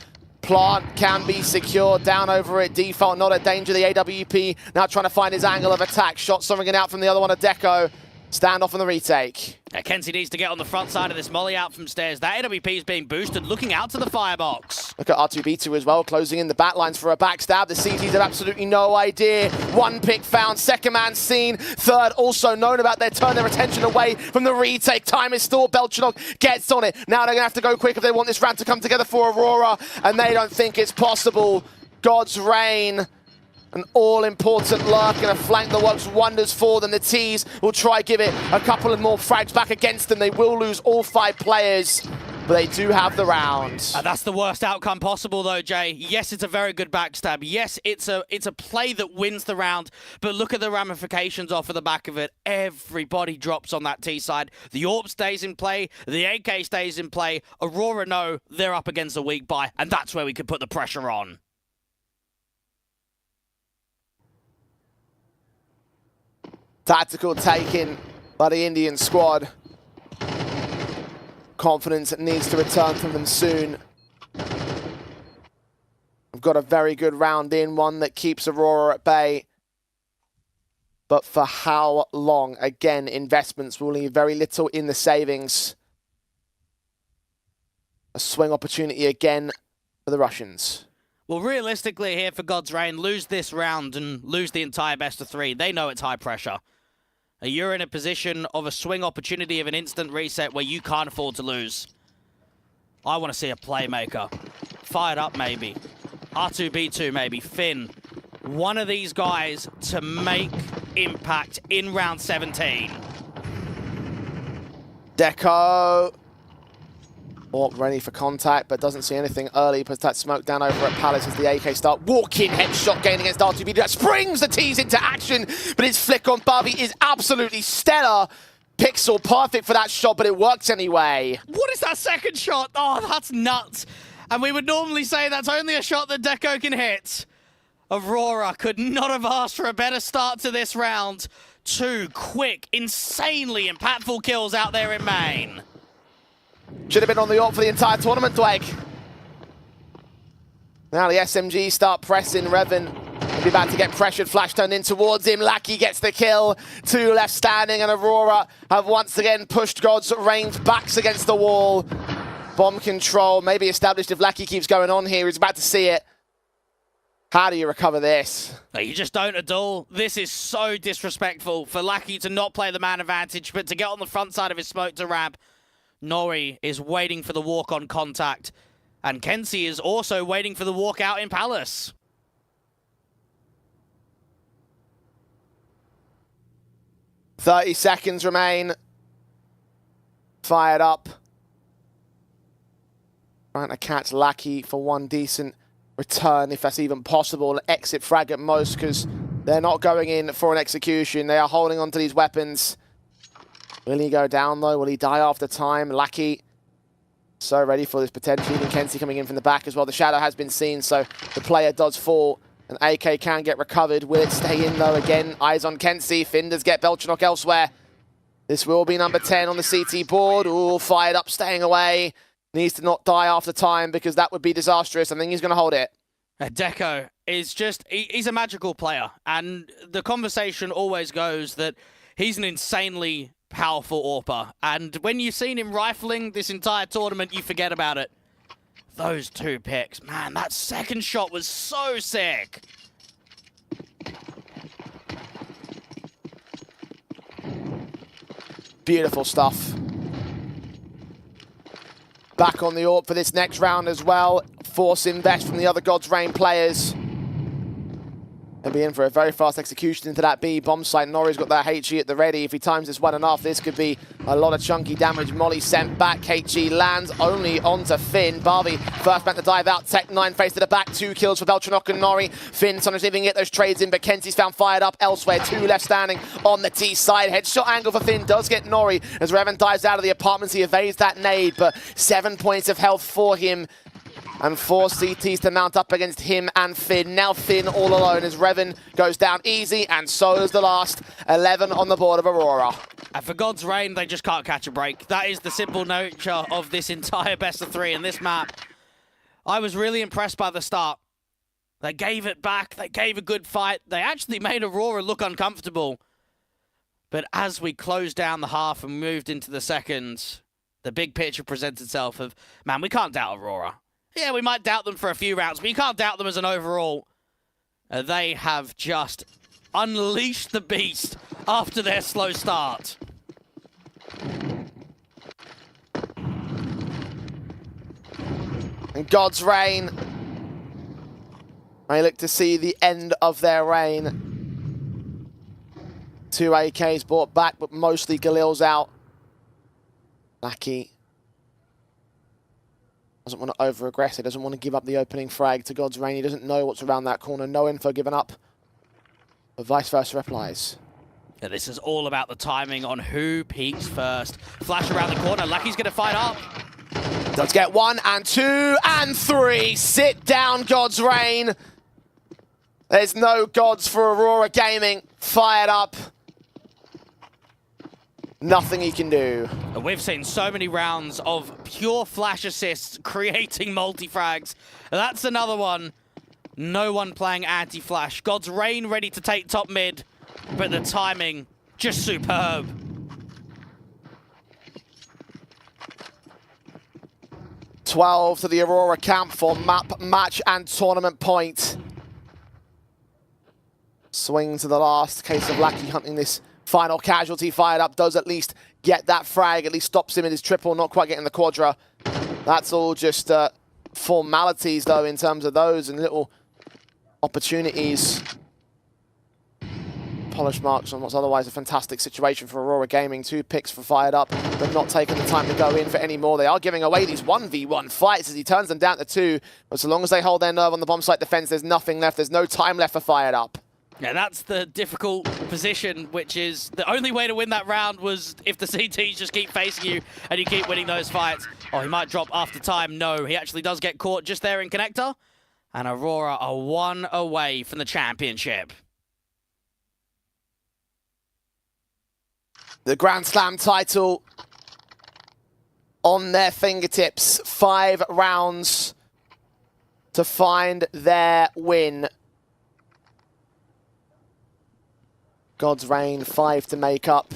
Plant can be secured down over at default, not a danger. The AWP now trying to find his angle of attack. Shot soaring out from the other one of Deco. Standoff on the retake. Kenzie needs to get on the front side of this molly out from stairs. That AWP is being boosted, looking out to the firebox. Look at R2B2 as well, closing in the back lines for a backstab. The CTs have absolutely no idea. One pick found, second man seen, third also known about. They turn their attention away from the retake. Time is stalled. Belchanok gets on it. Now they're going to have to go quick if they want this round to come together for Aurora, and they don't think it's possible. God's Reign. An all-important lurk and a flank that works wonders for them. The T's will try give it a couple of more frags back against them. They will lose all 5 players, but they do have the round. That's the worst outcome possible, though, Jay. Yes, it's a very good backstab. Yes, it's a play that wins the round, but look at the ramifications off of the back of it. Everybody drops on that T side. The AWP stays in play. The AK stays in play. Aurora know they're up against a weak buy, and that's where we could put the pressure on. Tactical taken by the Indian squad. Confidence needs to return from them soon. We've got a very good round in, one that keeps Aurora at bay. But for how long? Again, investments will leave very little in the savings. A swing opportunity again for the Russians. Well, realistically here for God's Reign, lose this round and lose the entire best of 3. They know it's high pressure. You're in a position of a swing opportunity of an instant reset where you can't afford to lose. I want to see a playmaker. Fired up, maybe. R2B2, maybe. Finn. One of these guys to make impact in round 17. Deco. Orc ready for contact, but doesn't see anything early. Puts that smoke down over at Palace as the AK start. Walk-in headshot gain against R2B2. That springs the T's into action, but his flick on Barbie is absolutely stellar. Pixel perfect for that shot, but it works anyway. What is that second shot? Oh, that's nuts. And we would normally say that's only a shot that Deco can hit. Aurora could not have asked for a better start to this round. 2 quick, insanely impactful kills out there in main. Should have been on the AWP for the entire tournament, Dweg. Now the SMG start pressing. Revan will be about to get pressured. Flash turned in towards him. Lackey gets the kill. 2 left standing, and Aurora have once again pushed God's Reigns backs against the wall. Bomb control may be established if Lackey keeps going on here. He's about to see it. How do you recover this? You just don't at all. This is so disrespectful for Lackey to not play the man advantage, but to get on the front side of his smoke to ramp. Nori is waiting for the walk-on contact, and Kenzie is also waiting for the walk out in Palace. "30 seconds remain. Fired up. Trying to catch Lackey for one decent return, if that's even possible, and exit frag at most, because they're not going in for an execution. They are holding on to these weapons. Will he go down, though? Will he die after time? Lackey so ready for this potential. Even Kenzie coming in from the back as well. The shadow has been seen, so the player does fall. And AK can get recovered. Will it stay in, though? Again, eyes on Kenzie. Finders get Belchenok elsewhere. This will be number 10 on the CT board. Ooh, fired up, staying away. Needs to not die after time, because that would be disastrous. I think he's going to hold it. Deco is just, he's a magical player. And the conversation always goes that he's an insanely powerful AWPer. And when you've seen him rifling this entire tournament, you forget about it. Those two picks, man, that second shot was so sick. Beautiful stuff. Back on the AWP for this next round as well. Force invest from the other God's Reign players. They'll be in for a very fast execution into that B bomb site. Nori's got that HE at the ready. If he times this well enough, this could be a lot of chunky damage. Molly sent back. HE lands only onto Finn. Barbie, first man to dive out. Tech9 face to the back. 2 kills for Belchenok and Nori. Finn sometimes even get those trades in, but Kenzie's found fired up elsewhere. 2 left standing on the T side. Headshot angle for Finn does get Nori as Revan dives out of the apartments. He evades that nade, but 7 points of health for him. And 4 CTs to mount up against him and Finn. Now Finn all alone as Revan goes down easy, and so does the last. 11 on the board of Aurora. And for God's Reign, they just can't catch a break. That is the simple nature of this entire best of 3 in this map. I was really impressed by the start. They gave it back. They gave a good fight. They actually made Aurora look uncomfortable. But as we closed down the half and moved into the second, the big picture presents itself of, man, we can't doubt Aurora. Yeah, we might doubt them for a few rounds, but you can't doubt them as an overall. They have just unleashed the beast after their slow start. And God's Reign may look to see the end of their reign. 2 AKs brought back, but mostly Galil's out. Lackey doesn't want to over-aggress. He doesn't want to give up the opening frag to God's Reign. He doesn't know what's around that corner. No info given up. But vice versa applies. Yeah, this is all about the timing on who peaks first. Flash around the corner. Lucky's going to fight up. Does get 1 and 2 and 3. Sit down, God's Reign. There's no gods for Aurora Gaming. Fired up. Nothing he can do. We've seen so many rounds of pure flash assists creating multi-frags. That's another one. No one playing anti-flash. God's Reign ready to take top mid, but the timing just superb. $12 to the Aurora camp for map, match, and tournament point. Swing to the last. Case of Lackey hunting this final casualty. Fired up, does at least get that frag, at least stops him in his triple, not quite getting the quadra. That's all just formalities, though, in terms of those and little opportunities. Polish marks on what's otherwise a fantastic situation for Aurora Gaming. 2 picks for fired up, but not taking the time to go in for any more. They are giving away these 1v1 fights as he turns them down to 2. But so long as they hold their nerve on the bomb site defense, there's nothing left. There's no time left for fired up. Yeah, that's the difficult position, which is the only way to win that round was if the CTs just keep facing you and you keep winning those fights. Oh, he might drop after time. No, he actually does get caught just there in connector. And Aurora are 1 away from the championship. The Grand Slam title on their fingertips. 5 rounds to find their win. God's Reign, 5 to make up.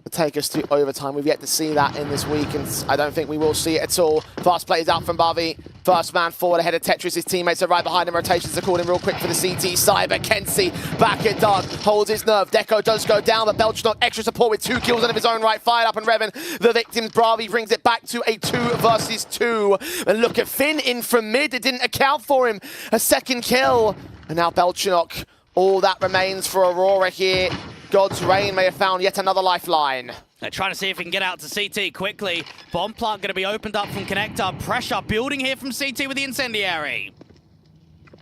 To take us to overtime. We've yet to see that in this week, and I don't think we will see it at all. Fast play is out from Barbie. First man forward ahead of Tetris. His teammates are right behind him. Rotations are called in real quick for the CT side, but Kenzie back at Dark holds his nerve. Deco does go down, but Belchnok extra support with 2 kills of his own right. Fired up and Revan, the victims. Bravi brings it back to a 2 versus 2. And look at Finn in from mid. It didn't account for him. A second kill. And now Belchnok. All that remains for Aurora here. God's Reign may have found yet another lifeline. They're trying to see if he can get out to CT quickly. Bomb plant going to be opened up from Connector. Pressure building here from CT with the incendiary.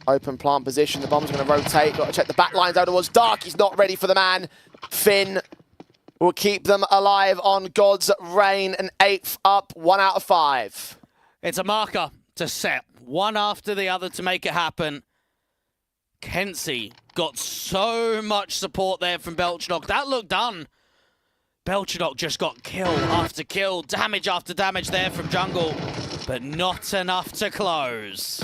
Open plant position. The bomb's going to rotate. Got to check the back lines out towards Dark. He's not ready for the man. Finn will keep them alive on God's Reign. An 8th up, 1 out of 5. It's a marker to set one after the other to make it happen. Kenzie got so much support there from Belchnok. That looked done. Belchnok just got kill after kill, damage after damage there from jungle, but not enough to close.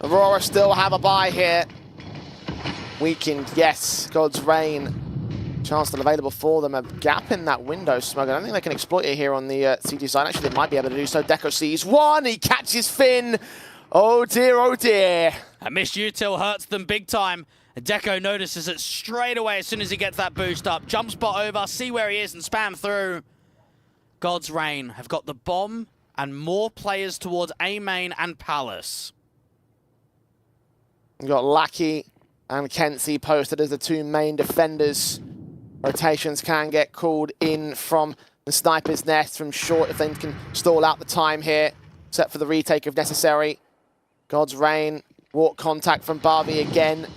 Aurora still have a bye here. Weakened, yes. God's Reign. Chance still available for them. A gap in that window smoke. I don't think they can exploit it here on the CT side. Actually, they might be able to do so. Deco sees one. He catches Finn. Oh dear, oh dear. A missed util hurts them big time. Deco notices it straight away as soon as he gets that boost up. Jump spot over, see where he is and spam through. God's Reign have got the bomb and more players towards A main and Palace. We've got Lackey and Kenzie posted as the 2 main defenders. Rotations can get called in from the sniper's nest from short if they can stall out the time here. Set for the retake if necessary. God's Reign, walk contact from Barbie again.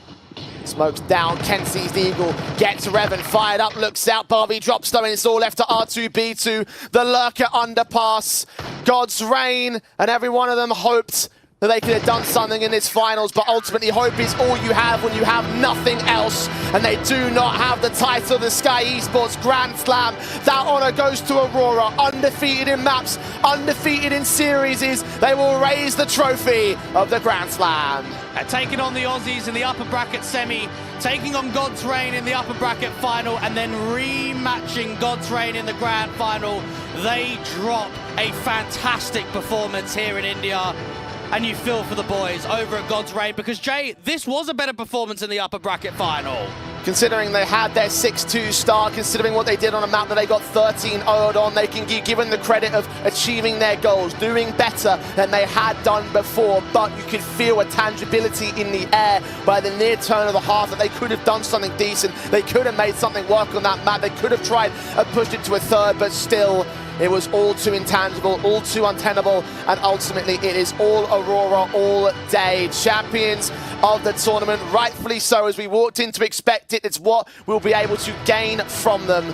Smokes down, Kenzie's the Eagle, gets Revan, fired up, looks out, Barbie drops though, and it's all left to R2B2. The Lurker underpass, God's Reign, and every one of them hoped that they could have done something in this finals, but ultimately hope is all you have when you have nothing else, and they do not have the title of the Skyesports Grand Slam. That honor goes to Aurora, undefeated in maps, undefeated in series. They will raise the trophy of the Grand Slam. Taking on the Aussies in the upper bracket semi, taking on God's Reign in the upper bracket final, and then rematching God's Reign in the grand final. They drop a fantastic performance here in India. And you feel for the boys over at God's Reign, because Jay, this was a better performance in the upper bracket final. Considering they had their 6-2 start, considering what they did on a map that they got 13-0'd on, they can be given the credit of achieving their goals, doing better than they had done before, but you could feel a tangibility in the air by the near turn of the half that they could have done something decent, they could have made something work on that map, they could have tried and pushed it to a third, but still, it was all too intangible, all too untenable, and ultimately it is all Aurora all day. Champions of the tournament, rightfully so, as we walked in to expect it. It's what we'll be able to gain from them,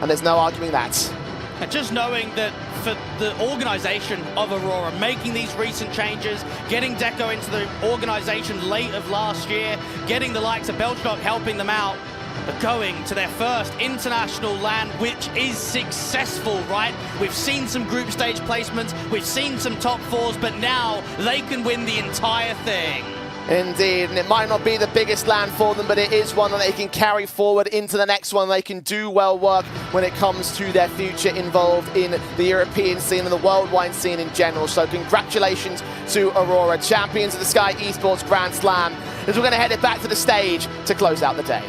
and there's no arguing that. And just knowing that for the organisation of Aurora, making these recent changes, getting Deco into the organisation late of last year, getting the likes of Belchnok helping them out, but going to their first international land, which is successful, right? We've seen some group stage placements, we've seen some top 4s, but now they can win the entire thing. Indeed, and it might not be the biggest land for them, but it is one that they can carry forward into the next one. They can do well work when it comes to their future involved in the European scene and the worldwide scene in general. So congratulations to Aurora, champions of the Skyesports Grand Slam, as we're going to head it back to the stage to close out the day.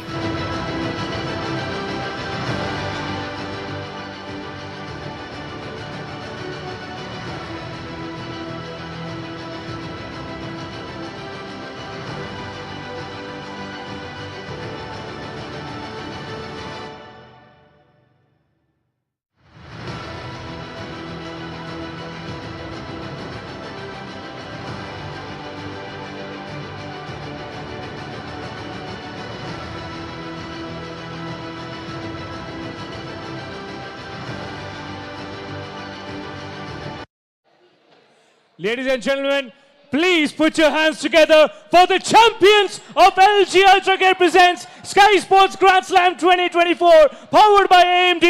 Ladies and gentlemen, please put your hands together for the champions of LG Ultra Gear presents Skyesports Grand Slam 2024, powered by AMD,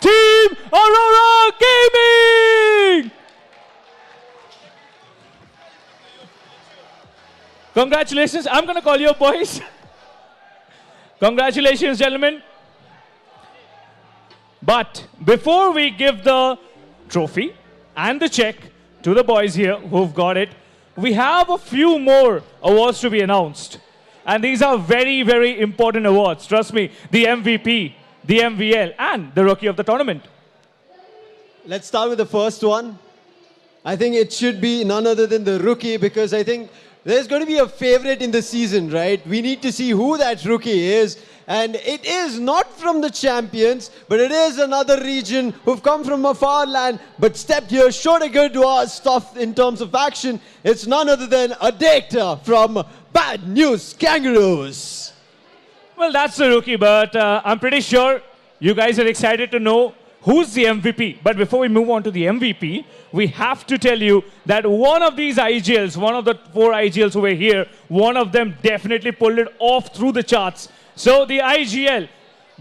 Team Aurora Gaming! Congratulations. I'm going to call you boys. Congratulations, gentlemen. But before we give the trophy and the check to the boys here who've got it, we have a few more awards to be announced. And these are very, very important awards. Trust me, the MVP, the MVL, and the Rookie of the Tournament. Let's start with the first one. I think it should be none other than the rookie, because I think there's going to be a favorite in the season, right? We need to see who that rookie is. And it is not from the champions, but it is another region who've come from a far land, but stepped here, showed a good stuff in terms of action. It's none other than a data from Bad News Kangaroos. Well, that's the rookie, but I'm pretty sure you guys are excited to know who's the MVP. But before we move on to the MVP, we have to tell you that one of these IGLs, one of the 4 IGLs over here, one of them definitely pulled it off through the charts. So the IGL,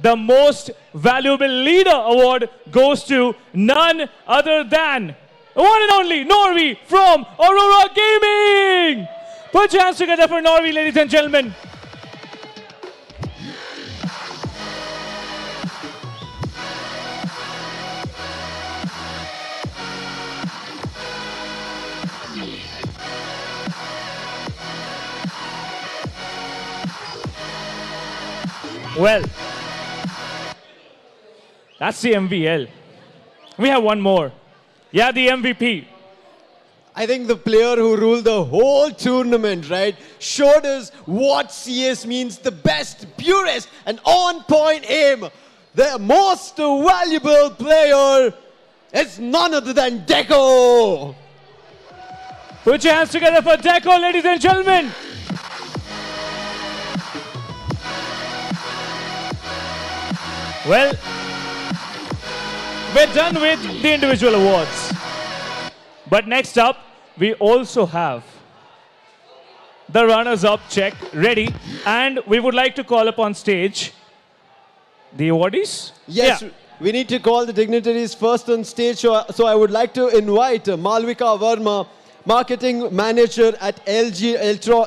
the Most Valuable Leader Award, goes to none other than the one and only Norvi from Aurora Gaming. Put your hands together for Norvi, ladies and gentlemen. Well, that's the MVL. We have one more. Yeah, the MVP. I think the player who ruled the whole tournament, right, showed us what CS means, the best, purest, and on-point aim. The most valuable player is none other than Deco. Put your hands together for Deco, ladies and gentlemen. Well, we're done with the individual awards. But next up, we also have the runners-up check ready. And we would like to call upon stage the awardees. Yes, Yeah. we need to call the dignitaries first on stage. So I would like to invite Malvika Verma, Marketing Manager at LG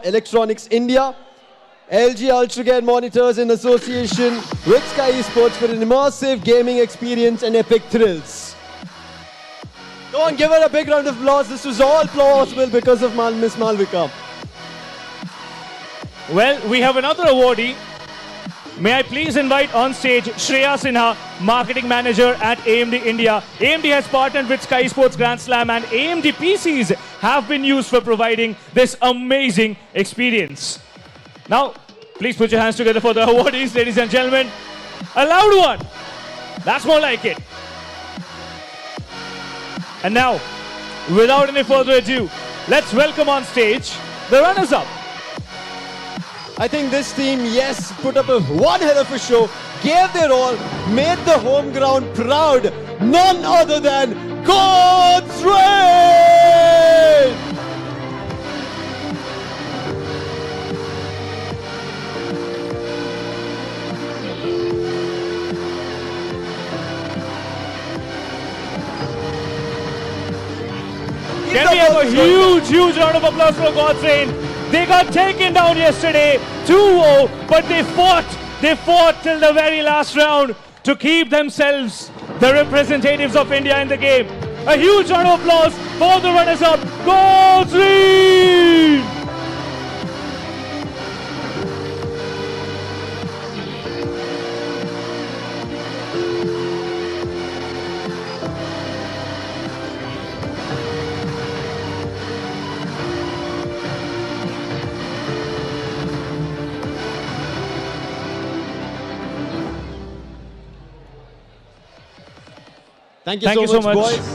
Electronics India. LG UltraGear monitors in association with Skyesports for an immersive gaming experience and epic thrills. Go on, give her a big round of applause. This was all possible because of Miss Malvika. Well, we have another awardee. May I please invite on stage Shreya Sinha, Marketing Manager at AMD India. AMD has partnered with Skyesports Grandslam, and AMD PCs have been used for providing this amazing experience. Now, please put your hands together for the awardees, ladies and gentlemen. A loud one. That's more like it. And now, without any further ado, let's welcome on stage the runners-up. I think this team, yes, put up one hell of a show, gave their all, made the home ground proud. None other than God's Rain! Can we have a huge round of applause for God's Rain? They got taken down yesterday 2-0, but they fought till the very last round to keep themselves the representatives of India in the game. A huge round of applause for the runners-up, God's Rain! Thank you so much, boys.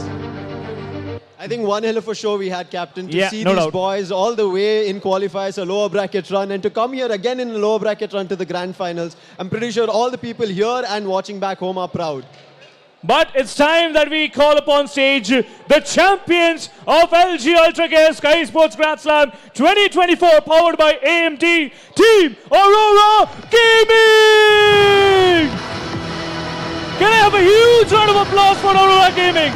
I think one hell of a show we had, Captain, to see these boys all the way in qualifiers, a lower bracket run, and to come here again in a lower bracket run to the grand finals. I'm pretty sure all the people here and watching back home are proud. But it's time that we call upon stage the champions of LG UltraGear Skyesports Grandslam 2024, powered by AMD, Team Aurora Gaming! Can I have a huge round of applause for Aurora Gaming?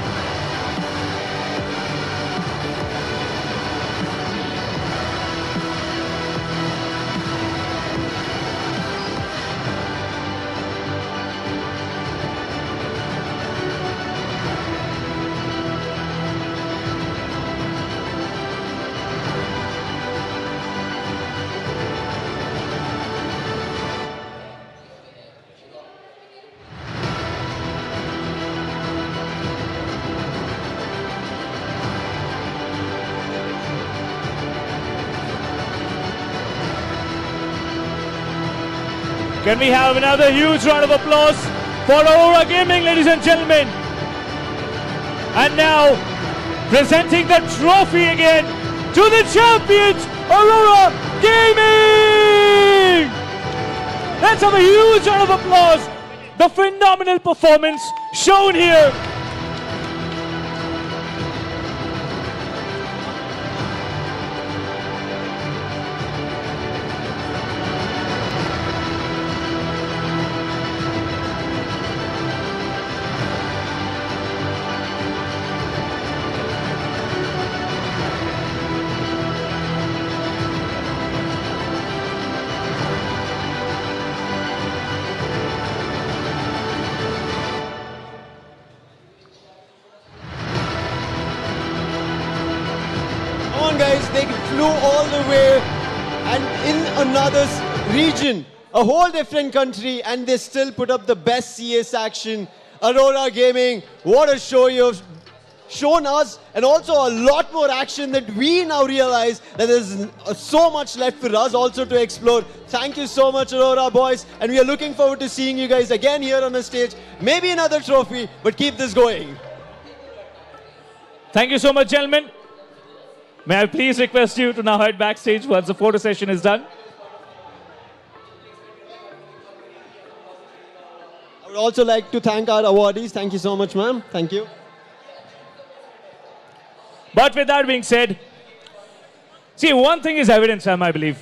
Can we have another huge round of applause for Aurora Gaming, ladies and gentlemen? And now, presenting the trophy again to the champions, Aurora Gaming! Let's have a huge round of applause. The phenomenal performance shown here. Guys, they flew all the way and in another region, a whole different country, and they still put up the best CS action. Aurora Gaming, what a show you've shown us, and also a lot more action that we now realize that there's so much left for us also to explore. Thank you so much, Aurora boys, and we are looking forward to seeing you guys again here on the stage. Maybe another trophy, but keep this going. Thank you so much, gentlemen. May I please request you to now head backstage once the photo session is done. I would also like to thank our awardees. Thank you so much, ma'am. Thank you. But with that being said, see, one thing is evident, Sam, I believe.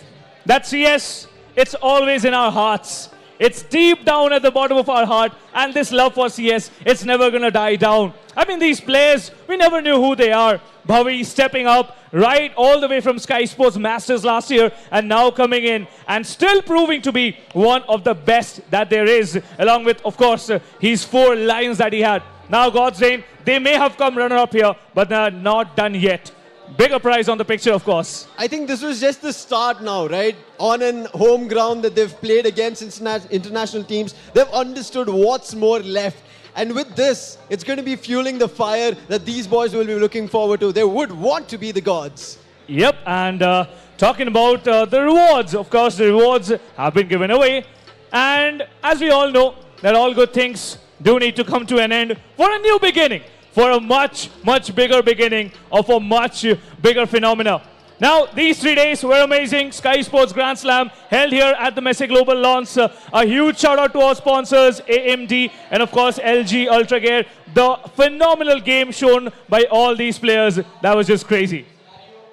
That CS, it's always in our hearts. It's deep down at the bottom of our heart, and this love for CS, it's never going to die down. I mean, these players, we never knew who they are. Bhavi stepping up right all the way from Skyesports Masters last year, and now coming in and still proving to be one of the best that there is, along with, of course, his 4 lions that he had. Now, God's reign, they may have come runner-up here, but they're not done yet. Bigger prize on the picture, of course. I think this was just the start now, right? On an home ground that they've played against international teams, they've understood what's more left. And with this, it's going to be fueling the fire that these boys will be looking forward to. They would want to be the gods. Yep, and talking about the rewards, of course, the rewards have been given away. And as we all know, that all good things do need to come to an end for a new beginning, for a much, much bigger beginning of a much bigger phenomena. Now, these 3 days were amazing. Skyesports Grandslam held here at the Messi Global launch. A huge shout out to our sponsors, AMD, and of course, LG Ultra Gear. The phenomenal game shown by all these players, that was just crazy.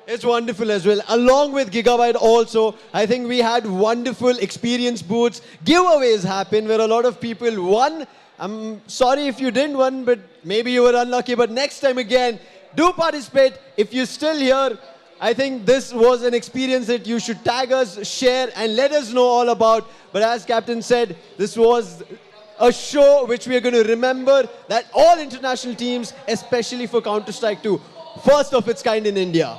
It's wonderful as well. Along with Gigabyte also, I think we had wonderful experience booths. Giveaways happened where a lot of people won. I'm sorry if you didn't win, but maybe you were unlucky. But next time again, do participate. If you're still here, I think this was an experience that you should tag us, share, and let us know all about. But as Captain said, this was a show which we are going to remember, that all international teams, especially for Counter-Strike 2, first of its kind in India.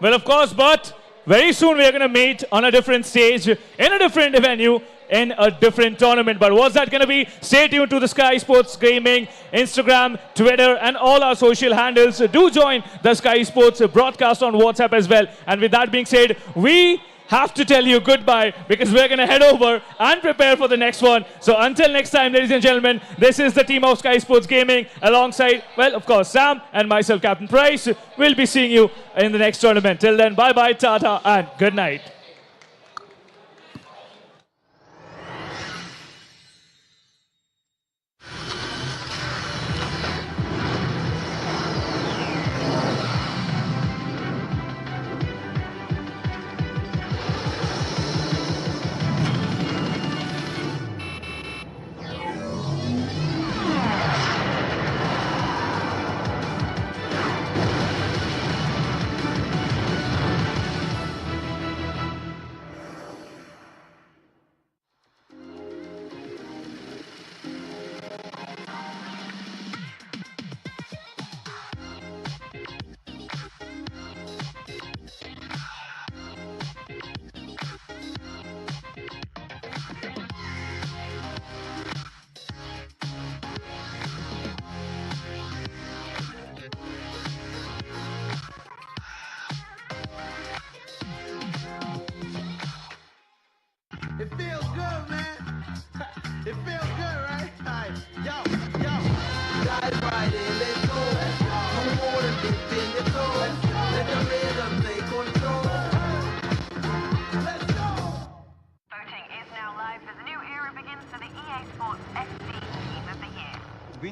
Well, of course, but very soon we are going to meet on a different stage, in a different venue, in a different tournament. But what's that going to be? Stay tuned to the Skyesports Gaming, Instagram, Twitter, and all our social handles. Do join the Skyesports broadcast on WhatsApp as well. And with that being said, we have to tell you goodbye because we're going to head over and prepare for the next one. So until next time, ladies and gentlemen, this is the team of Skyesports Gaming alongside, well, of course, Sam and myself, Captain Price. We'll be seeing you in the next tournament. Till then, bye-bye, tata, and good night.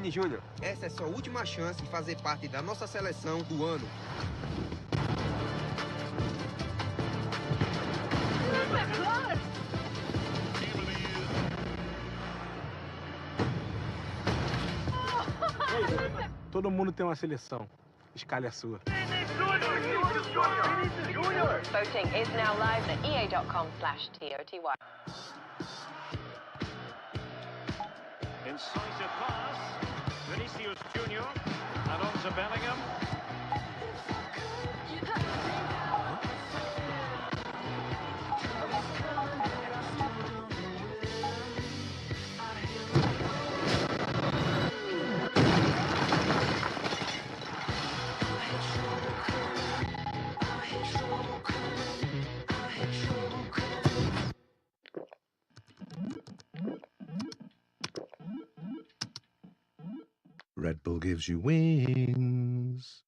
Vini Júnior, essa é sua última chance de fazer parte da nossa seleção do ano. Todo mundo tem uma seleção. Escolhe a sua. Voting is now live at ea.com/TOTY. Incisive pass. Vinicius Junior. And on to Bellingham. Red Bull gives you wings.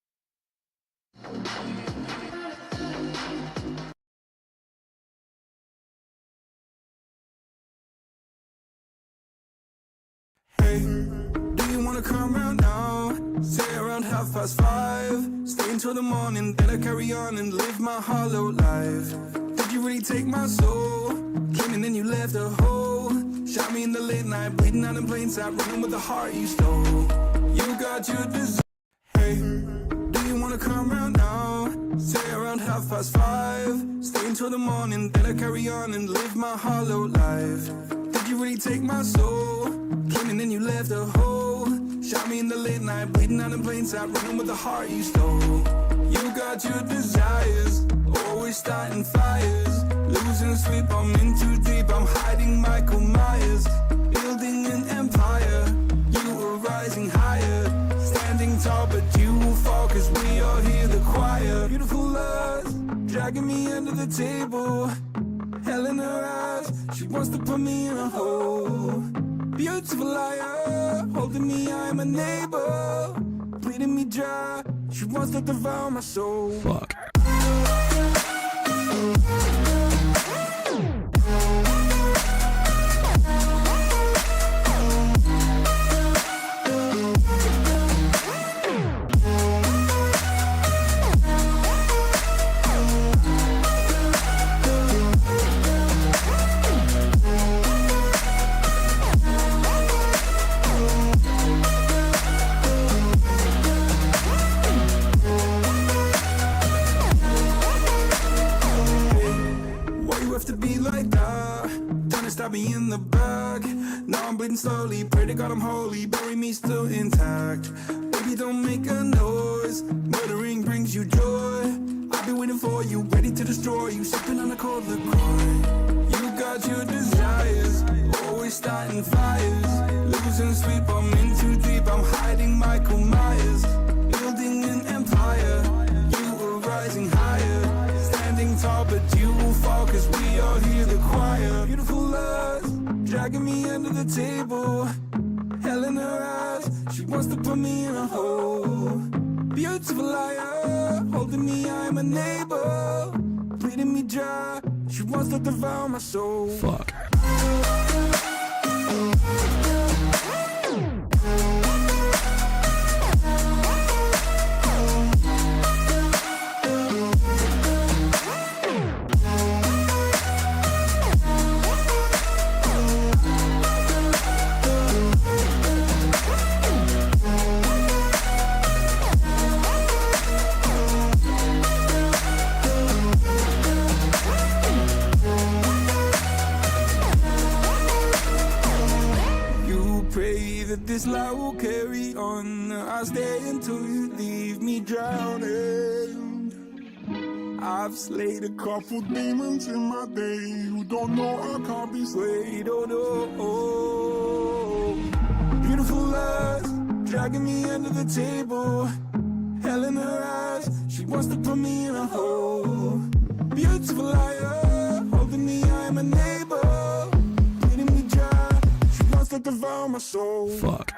Hey, do you wanna come round now? Say around 5:30. Stay until the morning, then I carry on and live my hollow life. Did you really take my soul? Came and then you left a hole. Shot me in the late night, bleeding out in plain sight, running with the heart you stole. You got your desire. Hey, do you wanna come round now? Say around 5:30. Stay until the morning, then I carry on and live my hollow life. Did you really take my soul? Came and then you left a hole. Shot me in the late night, bleeding out in plain sight, running with the heart you stole. You got your desires, always starting fires. Losing sleep, I'm in too deep, I'm hiding Michael Myers. Building an empire, you were rising higher. Standing tall, but you will fall, cause we all hear the choir. Beautiful lust, dragging me under the table. Hell in her eyes, she wants to put me in a hole. Beautiful liar, holding me, I'm a neighbor. Bleeding me dry, she wants to devour my soul. Fuck. Stab me in the back. Now I'm bleeding slowly. Pray to God I'm holy. Bury me still intact. Baby, don't make a noise. Murdering brings you joy. I've been waiting for you, ready to destroy you. Sipping on a cold LaCroix. You got your desires, always starting fires. Losing sleep, I'm in too deep. I'm hiding Michael Myers. Building an empire. You were rising higher. Standing tall, but you will fall, cause we all hear the choir. Beautiful lust, dragging me under the table. Hell in her eyes, she wants to put me in a hole. Beautiful liar, holding me, I'm a neighbor. Bleeding me dry, she wants to devour my soul. Fuck. This life will carry on. I'll stay until you leave me drowning. I've slayed a couple demons in my day who don't know I can't be slayed. Oh no. Beautiful lust, dragging me under the table. Hell in her eyes, she wants to put me in a hole. Beautiful liar, holding me, I'm a neighbor. Bleeding me dry, she wants to devour my soul. Fuck.